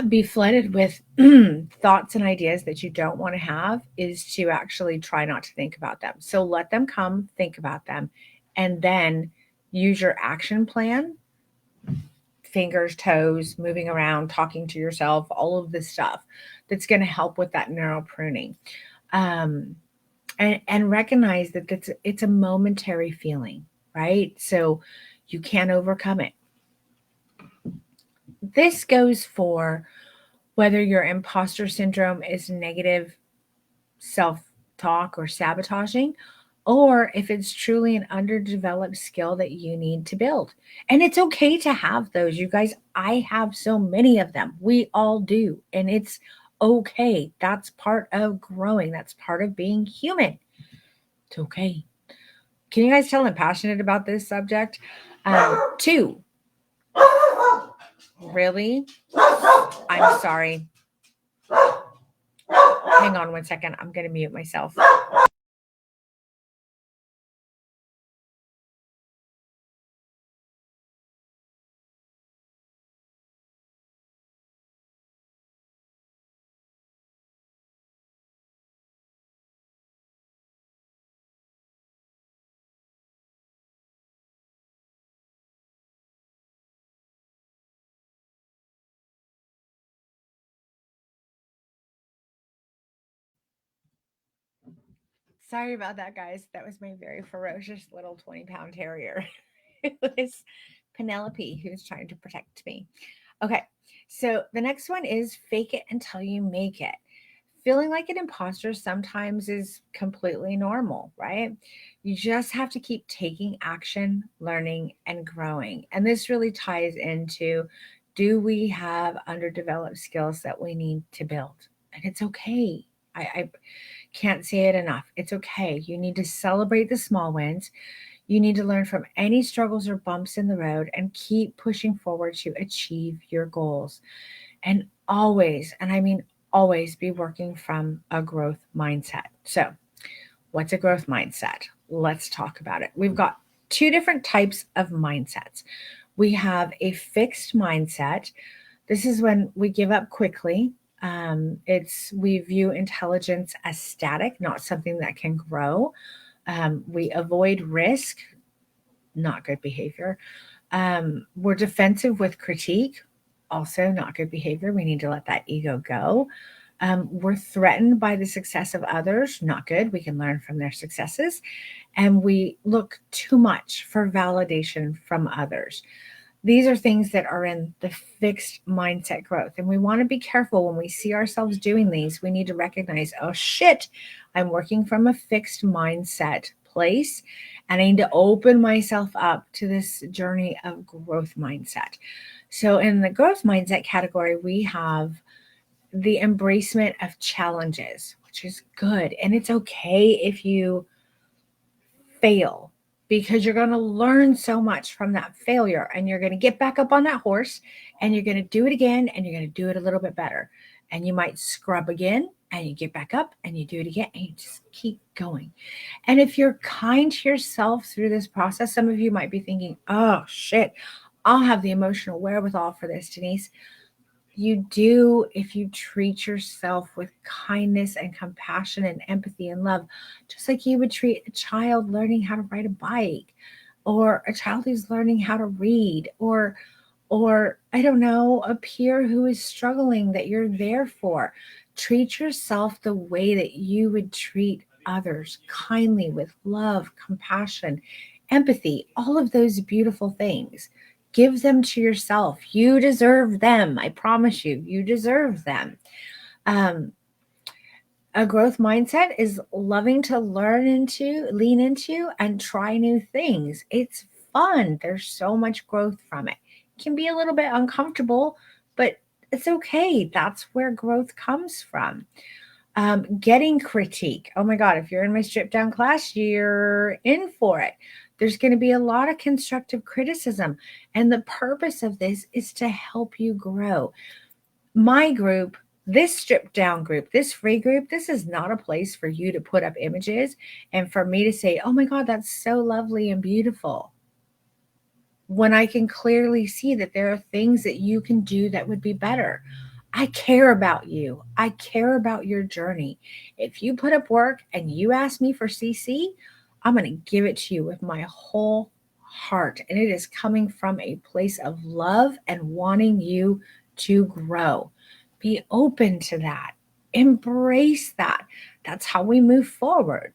be flooded with thoughts and ideas that you don't want to have is to actually try not to think about them. So let them come, think about them, and then use your action plan, fingers, toes, moving around, talking to yourself, all of this stuff that's going to help with that neural pruning. And recognize that it's a momentary feeling, right? So you can overcome it. This goes for whether your imposter syndrome is negative self-talk or sabotaging, or if it's truly an underdeveloped skill that you need to build. And it's okay to have those, you guys. I have so many of them. We all do. And it's okay. That's part of growing. That's part of being human. It's okay. Can you guys tell I'm passionate about this subject? 2. Really? I'm sorry. Hang on one second. I'm going to mute myself. Sorry about that, guys. That was my very ferocious little 20-pound terrier. It was Penelope who's trying to protect me. Okay, so the next one is fake it until you make it. Feeling like an imposter sometimes is completely normal, right? You just have to keep taking action, learning, and growing. And this really ties into, do we have underdeveloped skills that we need to build? And it's okay. I can't say it enough. It's okay. You need to celebrate the small wins. You need to learn from any struggles or bumps in the road and keep pushing forward to achieve your goals. And always, and I mean always, be working from a growth mindset. So, what's a growth mindset? Let's talk about it. We've got two different types of mindsets. We have a fixed mindset. This is when we give up quickly. It's we view intelligence as static, not something that can grow. We avoid risk, not good behavior. We're defensive with critique, also not good behavior. We need to let that ego go. We're threatened by the success of others, not good. We can learn from their successes. And we look too much for validation from others. These are things that are in the fixed mindset growth. And we want to be careful when we see ourselves doing these. We need to recognize, oh shit, I'm working from a fixed mindset place. And I need to open myself up to this journey of growth mindset. So, in the growth mindset category, we have the embracement of challenges, which is good. And it's okay if you fail, because you're going to learn so much from that failure, and you're going to get back up on that horse and you're going to do it again, and you're going to do it a little bit better. And you might scrub again and you get back up and you do it again and you just keep going. And if you're kind to yourself through this process, some of you might be thinking, oh shit, I'll have the emotional wherewithal for this, Denise. You do if you treat yourself with kindness and compassion and empathy and love, just like you would treat a child learning how to ride a bike, or a child who's learning how to read, or I don't know, a peer who is struggling that you're there for. Treat yourself the way that you would treat others, kindly, with love, compassion, empathy, all of those beautiful things. Give them to yourself. You deserve them. I promise you, you deserve them. Um, a growth mindset is loving to lean into, and try new things. It's fun. There's so much growth from it. It can be a little bit uncomfortable, but it's okay. That's where growth comes from. Getting critique. Oh my God, if you're in my strip down class, you're in for it. There's going to be a lot of constructive criticism. And the purpose of this is to help you grow. My group, this stripped down group, this free group, this is not a place for you to put up images and for me to say, oh my God, that's so lovely and beautiful, when I can clearly see that there are things that you can do that would be better. I care about you. I care about your journey. If you put up work and you ask me for CC, I'm going to give it to you with my whole heart. And it is coming from a place of love and wanting you to grow. Be open to that. Embrace that. That's how we move forward.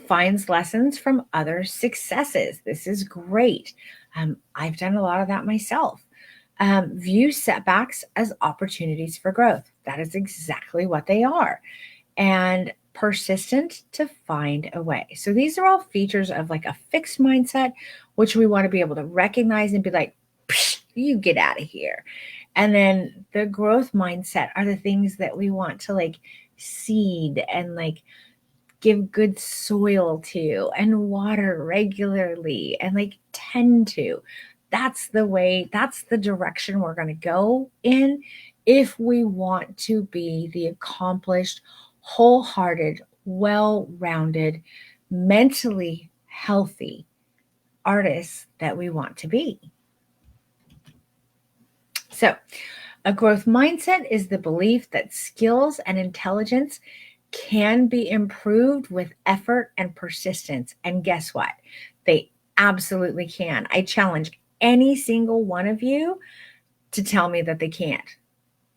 Finds lessons from other successes. This is great. I've done a lot of that myself. View setbacks as opportunities for growth. That is exactly what they are. And persistent to find a way. So these are all features of like a fixed mindset, which we want to be able to recognize and be like, you get out of here. And then the growth mindset are the things that we want to like seed and like give good soil to and water regularly and like tend to. That's the way, that's the direction we're going to go in if we want to be the accomplished, wholehearted, well-rounded, mentally healthy artists that we want to be. So, a growth mindset is the belief that skills and intelligence can be improved with effort and persistence. And guess what? They absolutely can. I challenge any single one of you to tell me that they can't,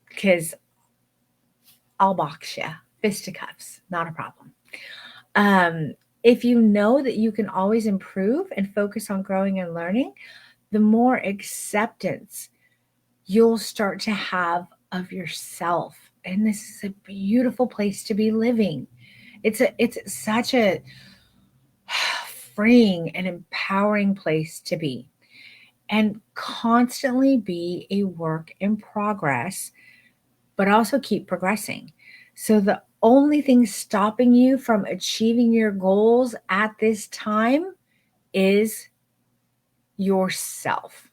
because I'll box you. Fisticuffs, not a problem. If you know that you can always improve and focus on growing and learning, the more acceptance you'll start to have of yourself. And this is a beautiful place to be living. It's such a freeing and empowering place to be, and constantly be a work in progress, but also keep progressing. So the only thing stopping you from achieving your goals at this time is yourself.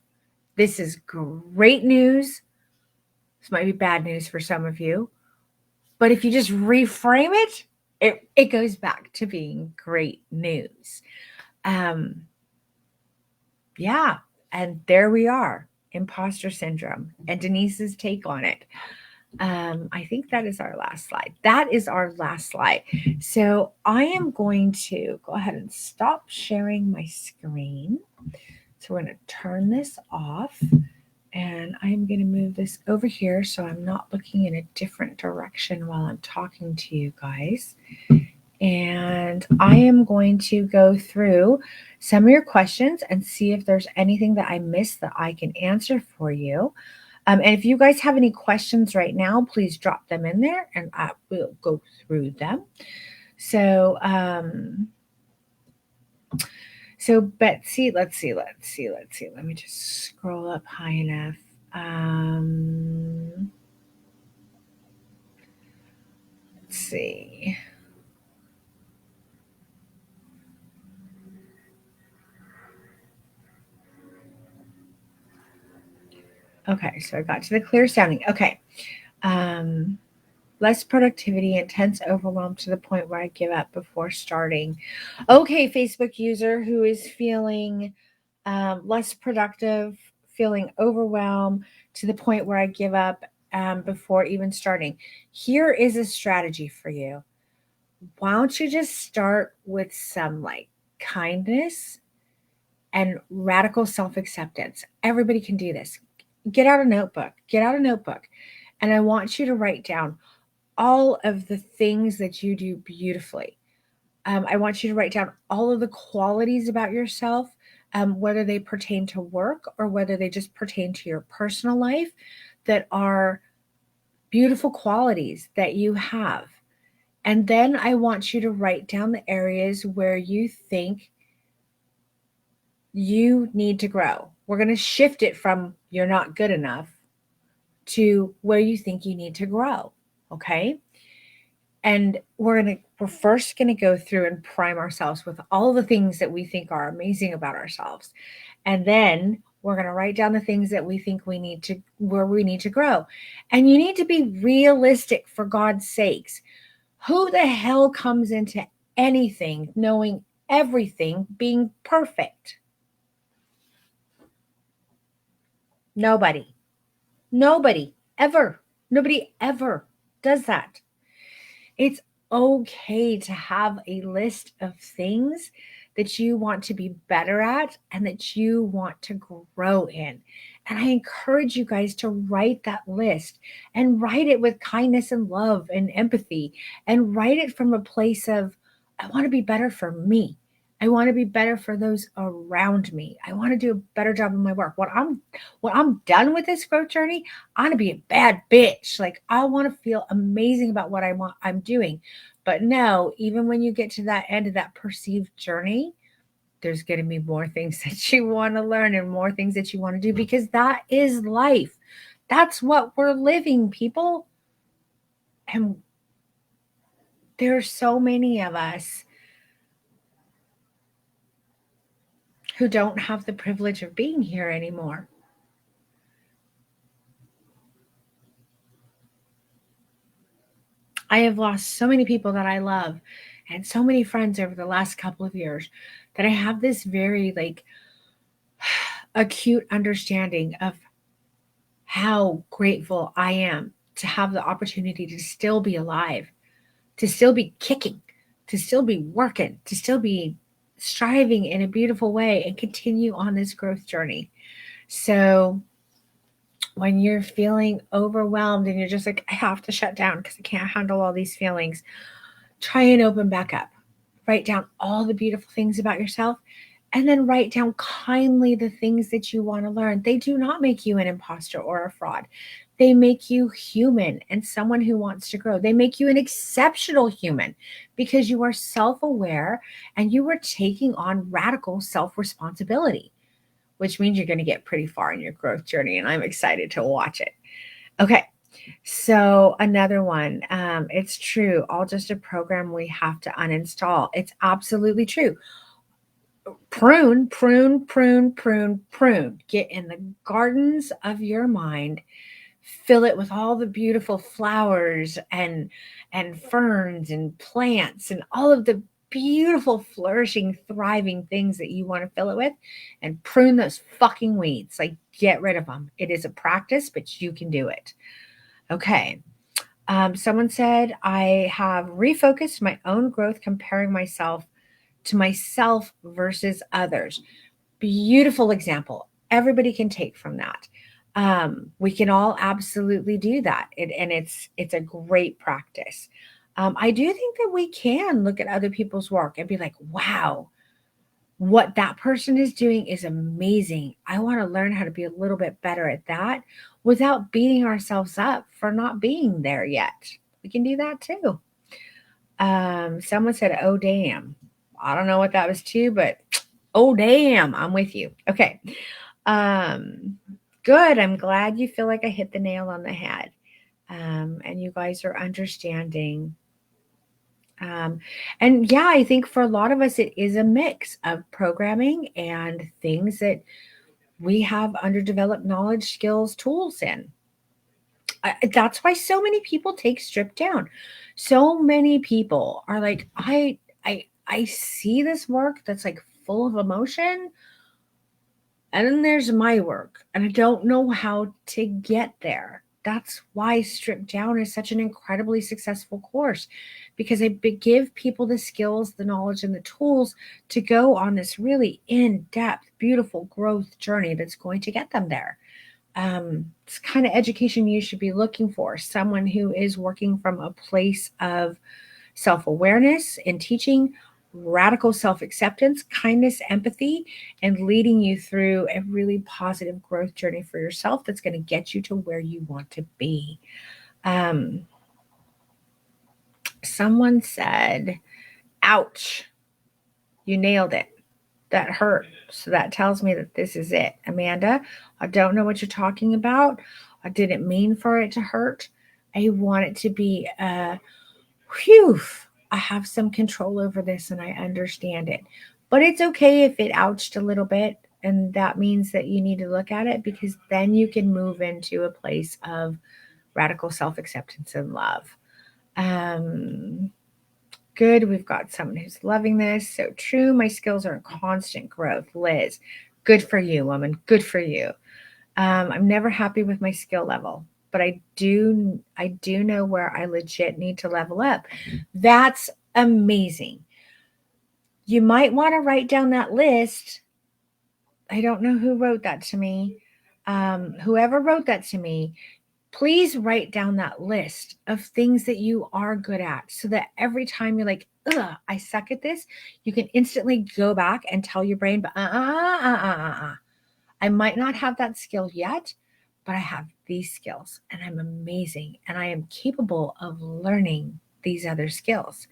This is great news. This might be bad news for some of you, but if you just reframe it, it goes back to being great news. Yeah, and there we are, imposter syndrome, and Denise's take on it. I think that is our last slide. That is our last slide. So I am going to go ahead and stop sharing my screen. So we're going to turn this off, and I'm going to move this over here so I'm not looking in a different direction while I'm talking to you guys. And I am going to go through some of your questions and see if there's anything that I missed that I can answer for you. And if you guys have any questions right now, please drop them in there and I will go through them. So, Betsy, let's see. Let me just scroll up high enough. Let's see. Okay, so I got to the clear sounding. Okay. Less productivity, intense overwhelm to the point where I give up before starting. Okay, Facebook user who is feeling less productive, feeling overwhelmed to the point where I give up before even starting. Here is a strategy for you. Why don't you just start with some like kindness and radical self acceptance? Everybody can do this. Get out a notebook, and I want you to write down all of the things that you do beautifully. I want you to write down all of the qualities about yourself, whether they pertain to work or whether they just pertain to your personal life, that are beautiful qualities that you have. And then I want you to write down the areas where you think you need to grow. We're going to shift it from you're not good enough to where you think you need to grow. Okay. And we're first going to go through and prime ourselves with all the things that we think are amazing about ourselves. And then we're going to write down the things that we think we need to, where we need to grow. And you need to be realistic, for God's sakes. Who the hell comes into anything knowing everything being perfect? Nobody. Nobody ever. Nobody ever does that. It's okay to have a list of things that you want to be better at and that you want to grow in. And I encourage you guys to write that list, and write it with kindness and love and empathy, and write it from a place of, I want to be better for me. I want to be better for those around me. I want to do a better job in my work. When I'm done with this growth journey, I want to be a bad bitch. Like, I want to feel amazing about what I'm doing. But no, even when you get to that end of that perceived journey, there's going to be more things that you want to learn and more things that you want to do, because that is life. That's what we're living, people. And there are so many of us who don't have the privilege of being here anymore. I have lost so many people that I love and so many friends over the last couple of years that I have this very like acute understanding of how grateful I am to have the opportunity to still be alive, to still be kicking, to still be working, to still be striving in a beautiful way and continue on this growth journey. So when you're feeling overwhelmed and you're just like, I have to shut down because I can't handle all these feelings, try and open back up. Write down all the beautiful things about yourself and then write down kindly the things that you want to learn. They do not make you an imposter or a fraud. They make you human and someone who wants to grow. They make you an exceptional human because you are self aware and you are taking on radical self responsibility, which means you're going to get pretty far in your growth journey. And I'm excited to watch it. Okay. So another one, it's true. All just a program we have to uninstall. It's absolutely true. Prune, prune, prune, prune, prune. Get in the gardens of your mind. Fill it with all the beautiful flowers and ferns and plants and all of the beautiful, flourishing, thriving things that you want to fill it with, and prune those fucking weeds. Like, get rid of them. It is a practice, but you can do it. Okay. Someone said, I have refocused my own growth, comparing myself to myself versus others. Beautiful example. Everybody can take from that. We can all absolutely do that. And it's a great practice. I do think that we can look at other people's work and be like, wow, what that person is doing is amazing. I want to learn how to be a little bit better at that without beating ourselves up for not being there yet. We can do that too. Someone said, oh, damn. I don't know what that was too, but oh, damn. I'm with you. Okay. Good. I'm glad you feel like I hit the nail on the head. And you guys are understanding. And yeah, I think for a lot of us, it is a mix of programming and things that we have underdeveloped knowledge, skills, tools in. That's why so many people take stripped down. So many people are like, I see this work that's like full of emotion, and then there's my work, and I don't know how to get there. That's why Stripped Down is such an incredibly successful course, because I give people the skills, the knowledge, and the tools to go on this really in-depth, beautiful growth journey that's going to get them there. It's kind of education you should be looking for. Someone who is working from a place of self-awareness and teaching, radical self-acceptance, kindness, empathy, and leading you through a really positive growth journey for yourself that's going to get you to where you want to be. Someone said, ouch, you nailed it. That hurt. So that tells me that this is it. Amanda, I don't know what you're talking about. I didn't mean for it to hurt. I want it to be whew, I have some control over this and I understand it. But it's okay if it ouched a little bit. And that means that you need to look at it, because then you can move into a place of radical self acceptance and love. Good. We've got someone who's loving this. So true. My skills are in constant growth. Liz, good for you, woman. Good for you. I'm never happy with my skill level, but I do know where I legit need to level up. That's amazing. You might want to write down that list. I don't know who wrote that to me. Whoever wrote that to me, please write down that list of things that you are good at, so that every time you're like, ugh, I suck at this, you can instantly go back and tell your brain, but I might not have that skill yet, but I have these skills and I'm amazing and I am capable of learning these other skills.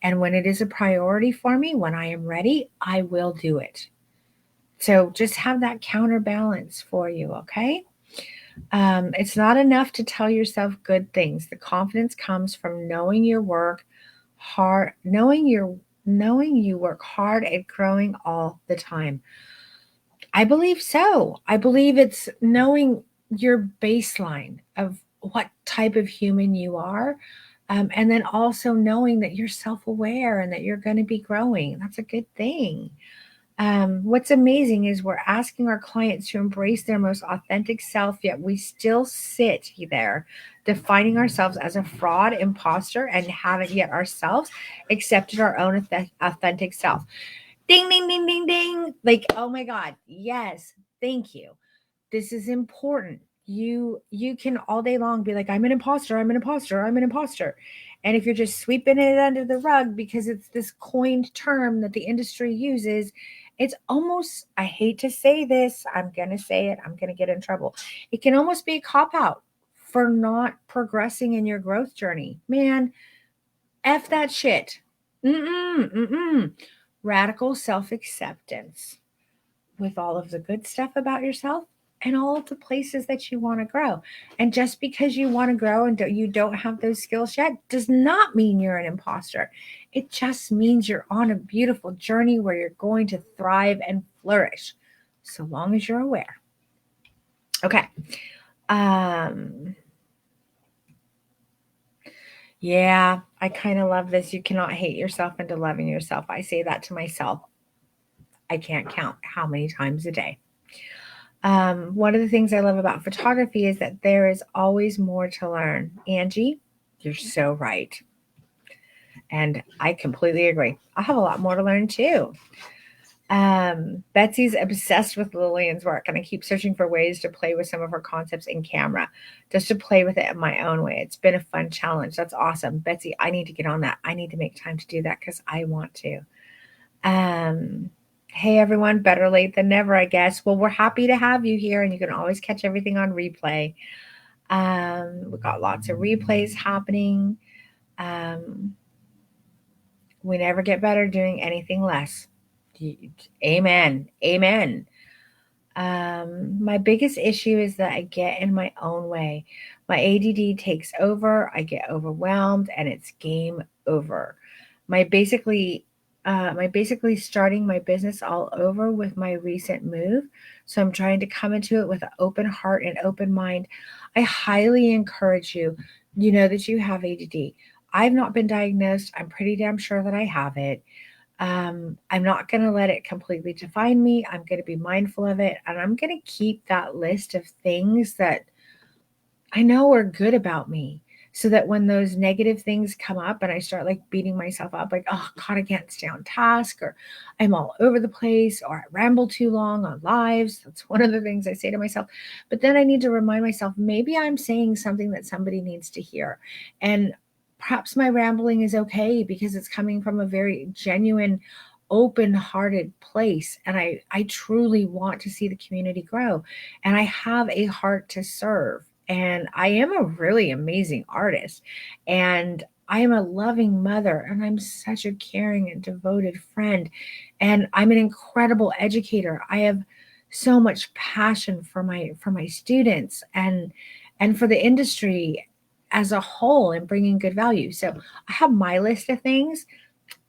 And when it is a priority for me, when I am ready, I will do it. So just have that counterbalance for you, okay? It's not enough to tell yourself good things. The confidence comes from knowing your work hard, knowing you work hard at growing all the time. I believe so. I believe it's knowing your baseline of what type of human you are, And then also knowing that you're self-aware and that you're going to be growing. That's a good thing. What's amazing is we're asking our clients to embrace their most authentic self, yet we still sit there defining ourselves as a fraud imposter and haven't yet ourselves accepted our own authentic self. Ding, ding, ding, ding, ding. Like, oh my God. Yes. Thank you. This is important. You can all day long be like, I'm an imposter, I'm an imposter, I'm an imposter. And if you're just sweeping it under the rug because it's this coined term that the industry uses, it's almost, I hate to say this, I'm going to say it, I'm going to get in trouble. It can almost be a cop out for not progressing in your growth journey. Man, F that shit. Mm-mm, mm-mm. Radical self acceptance with all of the good stuff about yourself and all of the places that you want to grow. And just because you want to grow and you don't have those skills yet does not mean you're an imposter. It just means you're on a beautiful journey where you're going to thrive and flourish, so long as you're aware. Okay. Um, yeah, I kind of love this. You cannot hate yourself into loving yourself. I say that to myself. I can't count how many times a day. One of the things I love about photography is that there is always more to learn. Angie, you're so right. And I completely agree. I have a lot more to learn too. Betsy's obsessed with Lillian's work, and I keep searching for ways to play with some of her concepts in camera, just to play with it in my own way. It's been a fun challenge. That's awesome. Betsy, I need to get on that. I need to make time to do that because I want to. Hey everyone, better late than never, I guess. Well, we're happy to have you here, and you can always catch everything on replay. We've got lots of replays happening. We never get better doing anything less. Amen. Amen. My biggest issue is that I get in my own way. My ADD takes over, I get overwhelmed, and it's game over. My basically my basically starting my business all over with my recent move. So I'm trying to come into it with an open heart and open mind. I highly encourage you. You know that you have ADD. I've not been diagnosed. I'm pretty damn sure that I have it. I'm not going to let it completely define me. I'm going to be mindful of it. And I'm going to keep that list of things that I know are good about me, so that when those negative things come up and I start like beating myself up, like, oh God, I can't stay on task, or I'm all over the place, or I ramble too long on lives. That's one of the things I say to myself. But then I need to remind myself, maybe I'm saying something that somebody needs to hear. And perhaps my rambling is okay because it's coming from a very genuine, open-hearted place. And I truly want to see the community grow. And I have a heart to serve. And I am a really amazing artist. And I am a loving mother. And I'm such a caring and devoted friend. And I'm an incredible educator. I have so much passion for my students and for the industry as a whole and bringing good value. So I have my list of things.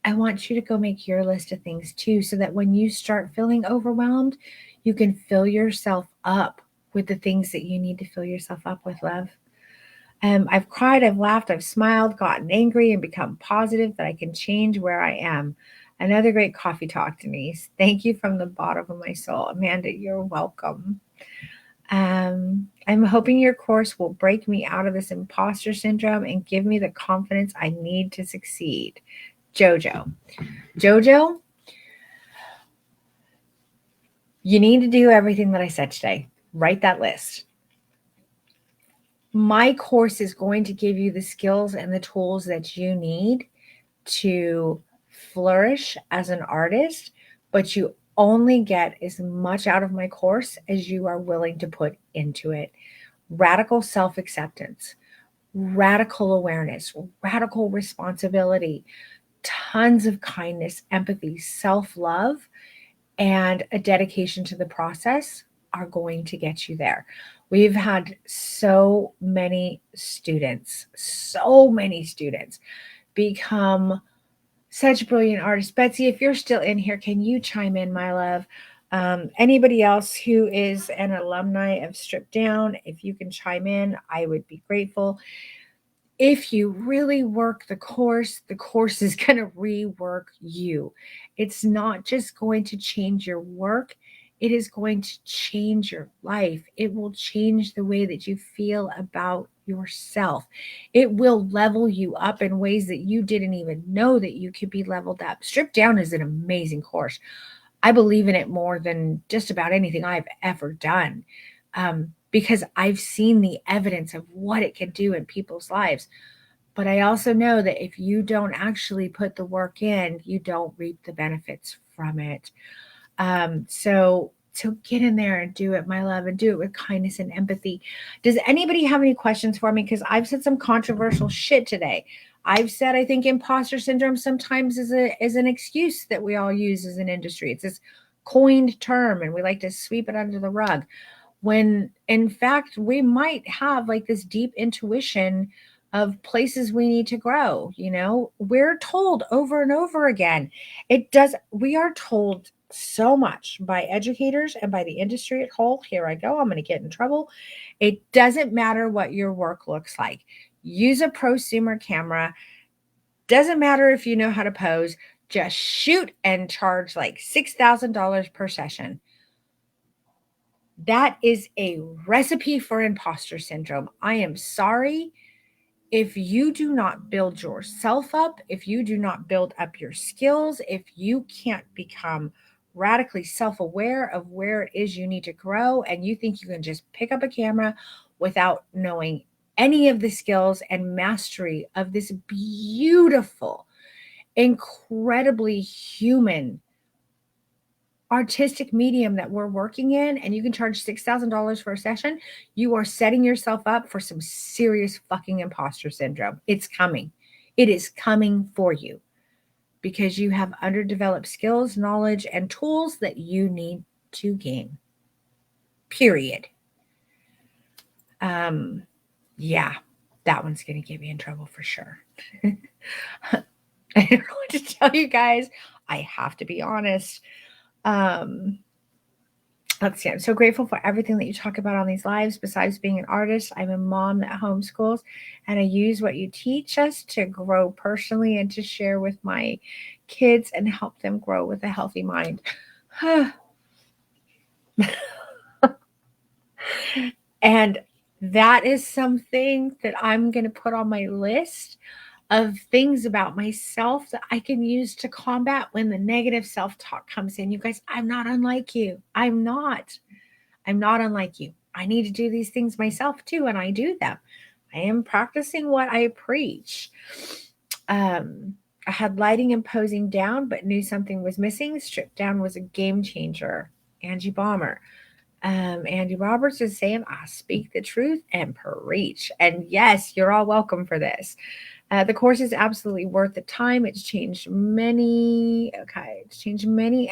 I want you to go make your list of things too, so that when you start feeling overwhelmed, you can fill yourself up with the things that you need to fill yourself up with, love. I've cried, I've laughed, I've smiled, gotten angry, and become positive that I can change where I am. Another great coffee talk, Denise. Thank you from the bottom of my soul. Amanda, you're welcome. I'm hoping your course will break me out of this imposter syndrome and give me the confidence I need to succeed. Jojo, you need to do everything that I said today. Write that list. My course is going to give you the skills and the tools that you need to flourish as an artist, but you only get as much out of my course as you are willing to put into it. Radical self-acceptance, radical awareness, radical responsibility, tons of kindness, empathy, self-love, and a dedication to the process are going to get you there. We've had so many students become such brilliant artists. Betsy, if you're still in here, can you chime in, my love? Anybody else who is an alumni of Strip Down, if you can chime in, I would be grateful. if you really work the course is going to rework you. It's not just going to change your work, it is going to change your life. It will change the way that you feel about yourself. It will level you up in ways that you didn't even know that you could be leveled up. Stripped Down is an amazing course. I believe in it more than just about anything I've ever done, because I've seen the evidence of what it can do in people's lives. But I also know that if you don't actually put the work in, you don't reap the benefits from it. So get in there and do it, my love, and do it with kindness and empathy. Does anybody have any questions for me? Because I've said some controversial shit today. I've said I think imposter syndrome sometimes is an excuse that we all use as an industry. It's this coined term, and we like to sweep it under the rug. When in fact we might have like this deep intuition of places we need to grow. We're told over and over again. We are told so much by educators and by the industry at whole. Here I go. I'm going to get in trouble. It doesn't matter what your work looks like. Use a prosumer camera. Doesn't matter if you know how to pose. Just shoot and charge like $6,000 per session. That is a recipe for imposter syndrome. I am sorry. If you do not build yourself up, if you do not build up your skills, if you can't become radically self-aware of where it is you need to grow, and you think you can just pick up a camera without knowing any of the skills and mastery of this beautiful, incredibly human artistic medium that we're working in, and you can charge $6,000 for a session, you are setting yourself up for some serious fucking imposter syndrome. It's coming. It is coming for you because you have underdeveloped skills, knowledge, and tools that you need to gain. Period. Yeah, that one's going to get me in trouble for sure. I don't know what to tell you guys. I have to be honest. Let's see. I'm so grateful for everything that you talk about on these lives. Besides being an artist, I'm a mom that homeschools, and I use what you teach us to grow personally and to share with my kids and help them grow with a healthy mind. And that is something that I'm going to put on my list of things about myself that I can use to combat when the negative self-talk comes in. You guys, I'm not unlike you. I'm not unlike you. I need to do these things myself too, and I do them. I am practicing what I preach. I had lighting and posing down, but knew something was missing. Stripped Down was a game changer. Angie Balmer. Andy Roberts is saying, I speak the truth and preach. And yes, you're all welcome for this. The course is absolutely worth the time. It's changed many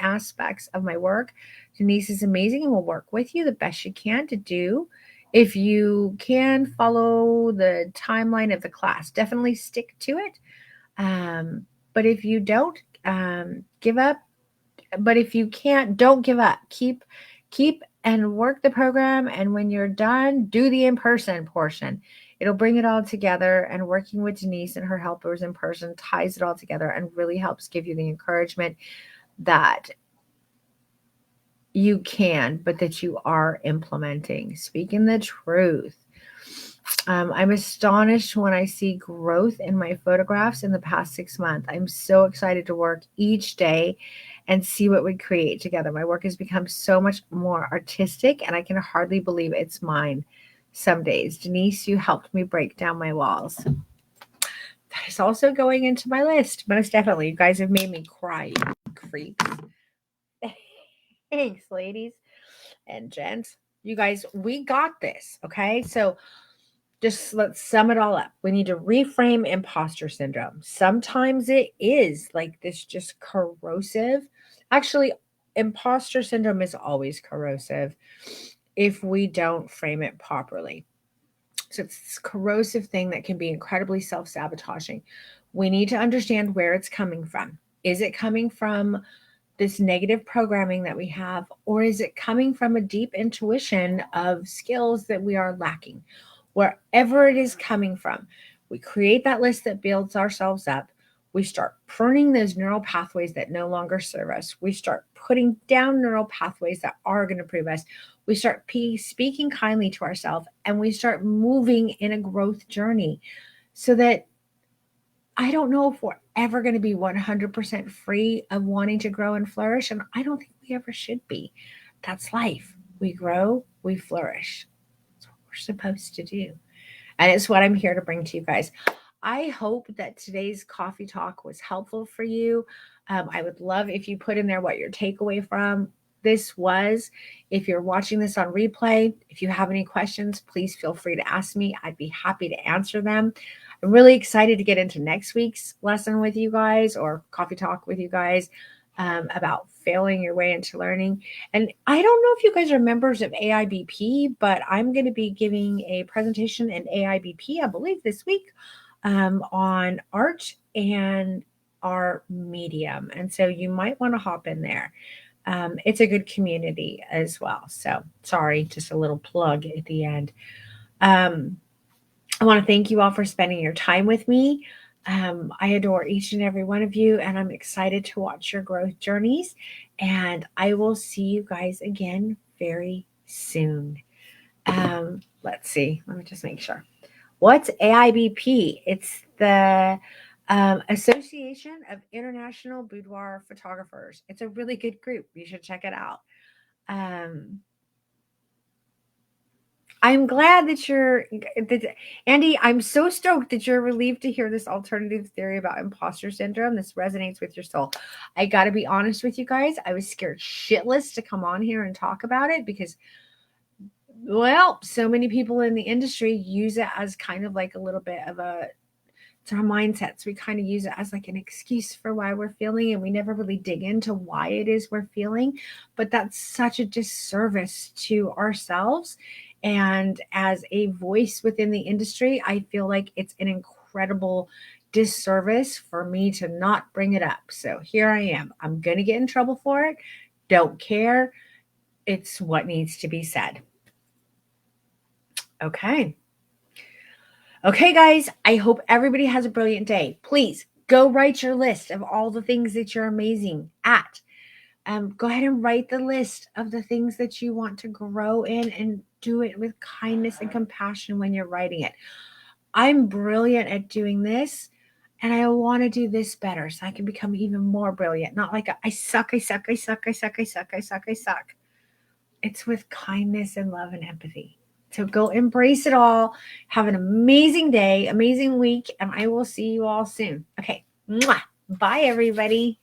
aspects of my work. Denise is amazing and will work with you the best you can to do. If you can follow the timeline of the class, definitely stick to it. But if you don't, give up. But if you can't, don't give up. Keep and work the program. And when you're done, do the in-person portion. It'll bring it all together, and working with Denise and her helpers in person ties it all together and really helps give you the encouragement that you can, but that you are implementing. Speaking the truth. I'm astonished when I see growth in my photographs in the past 6 months. I'm so excited to work each day and see what we create together. My work has become so much more artistic, and I can hardly believe it's mine some days. Denise, you helped me break down my walls. That is also going into my list. Most definitely. You guys have made me cry, you creeps. Thanks, ladies and gents. You guys, we got this, okay? So just let's sum it all up. We need to reframe imposter syndrome. Sometimes it is like this just corrosive. Actually, imposter syndrome is always corrosive if we don't frame it properly. So it's this corrosive thing that can be incredibly self-sabotaging. We need to understand where it's coming from. Is it coming from this negative programming that we have, or is it coming from a deep intuition of skills that we are lacking? Wherever it is coming from, We create that list that builds ourselves up. We start pruning those neural pathways that no longer serve us. We start putting down neural pathways that are going to prove us. We start speaking kindly to ourselves, and we start moving in a growth journey so that I don't know if we're ever going to be 100% free of wanting to grow and flourish. And I don't think we ever should be. That's life. We grow, we flourish. That's what we're supposed to do. And it's what I'm here to bring to you guys. I hope that today's coffee talk was helpful for you. I would love if you put in there what your takeaway from this was. If you're watching this on replay, if you have any questions, please feel free to ask me. I'd be happy to answer them. I'm really excited to get into next week's lesson with you guys, or coffee talk with you guys, about failing your way into learning. And I don't know if you guys are members of AIBP, but I'm going to be giving a presentation in AIBP, I believe this week, on art and our medium. And so you might want to hop in there. It's a good community as well. So sorry, just a little plug at the end. I want to thank you all for spending your time with me. I adore each and every one of you, and I'm excited to watch your growth journeys. And I will see you guys again very soon. Let's see. Let me just make sure. What's AIBP? It's the Association of International Boudoir Photographers. It's a really good group. You should check it out. I'm glad that Andy, I'm so stoked that you're relieved to hear this alternative theory about imposter syndrome. This resonates with your soul. I got to be honest with you guys. I was scared shitless to come on here and talk about it because, well, so many people in the industry use it as kind of like a little bit of it's our mindsets. We kind of use it as like an excuse for why we're feeling, and we never really dig into why it is we're feeling. But that's such a disservice to ourselves. And as a voice within the industry, I feel like it's an incredible disservice for me to not bring it up. So here I am. I'm going to get in trouble for it. Don't care. It's what needs to be said. Okay. Okay, guys, I hope everybody has a brilliant day. Please go write your list of all the things that you're amazing at. Go ahead and write the list of the things that you want to grow in, and do it with kindness and compassion when you're writing it. I'm brilliant at doing this, and I want to do this better so I can become even more brilliant. Not like I suck. It's with kindness and love and empathy. So go embrace it all. Have an amazing day, amazing week, and I will see you all soon. Okay. Mwah. Bye, everybody.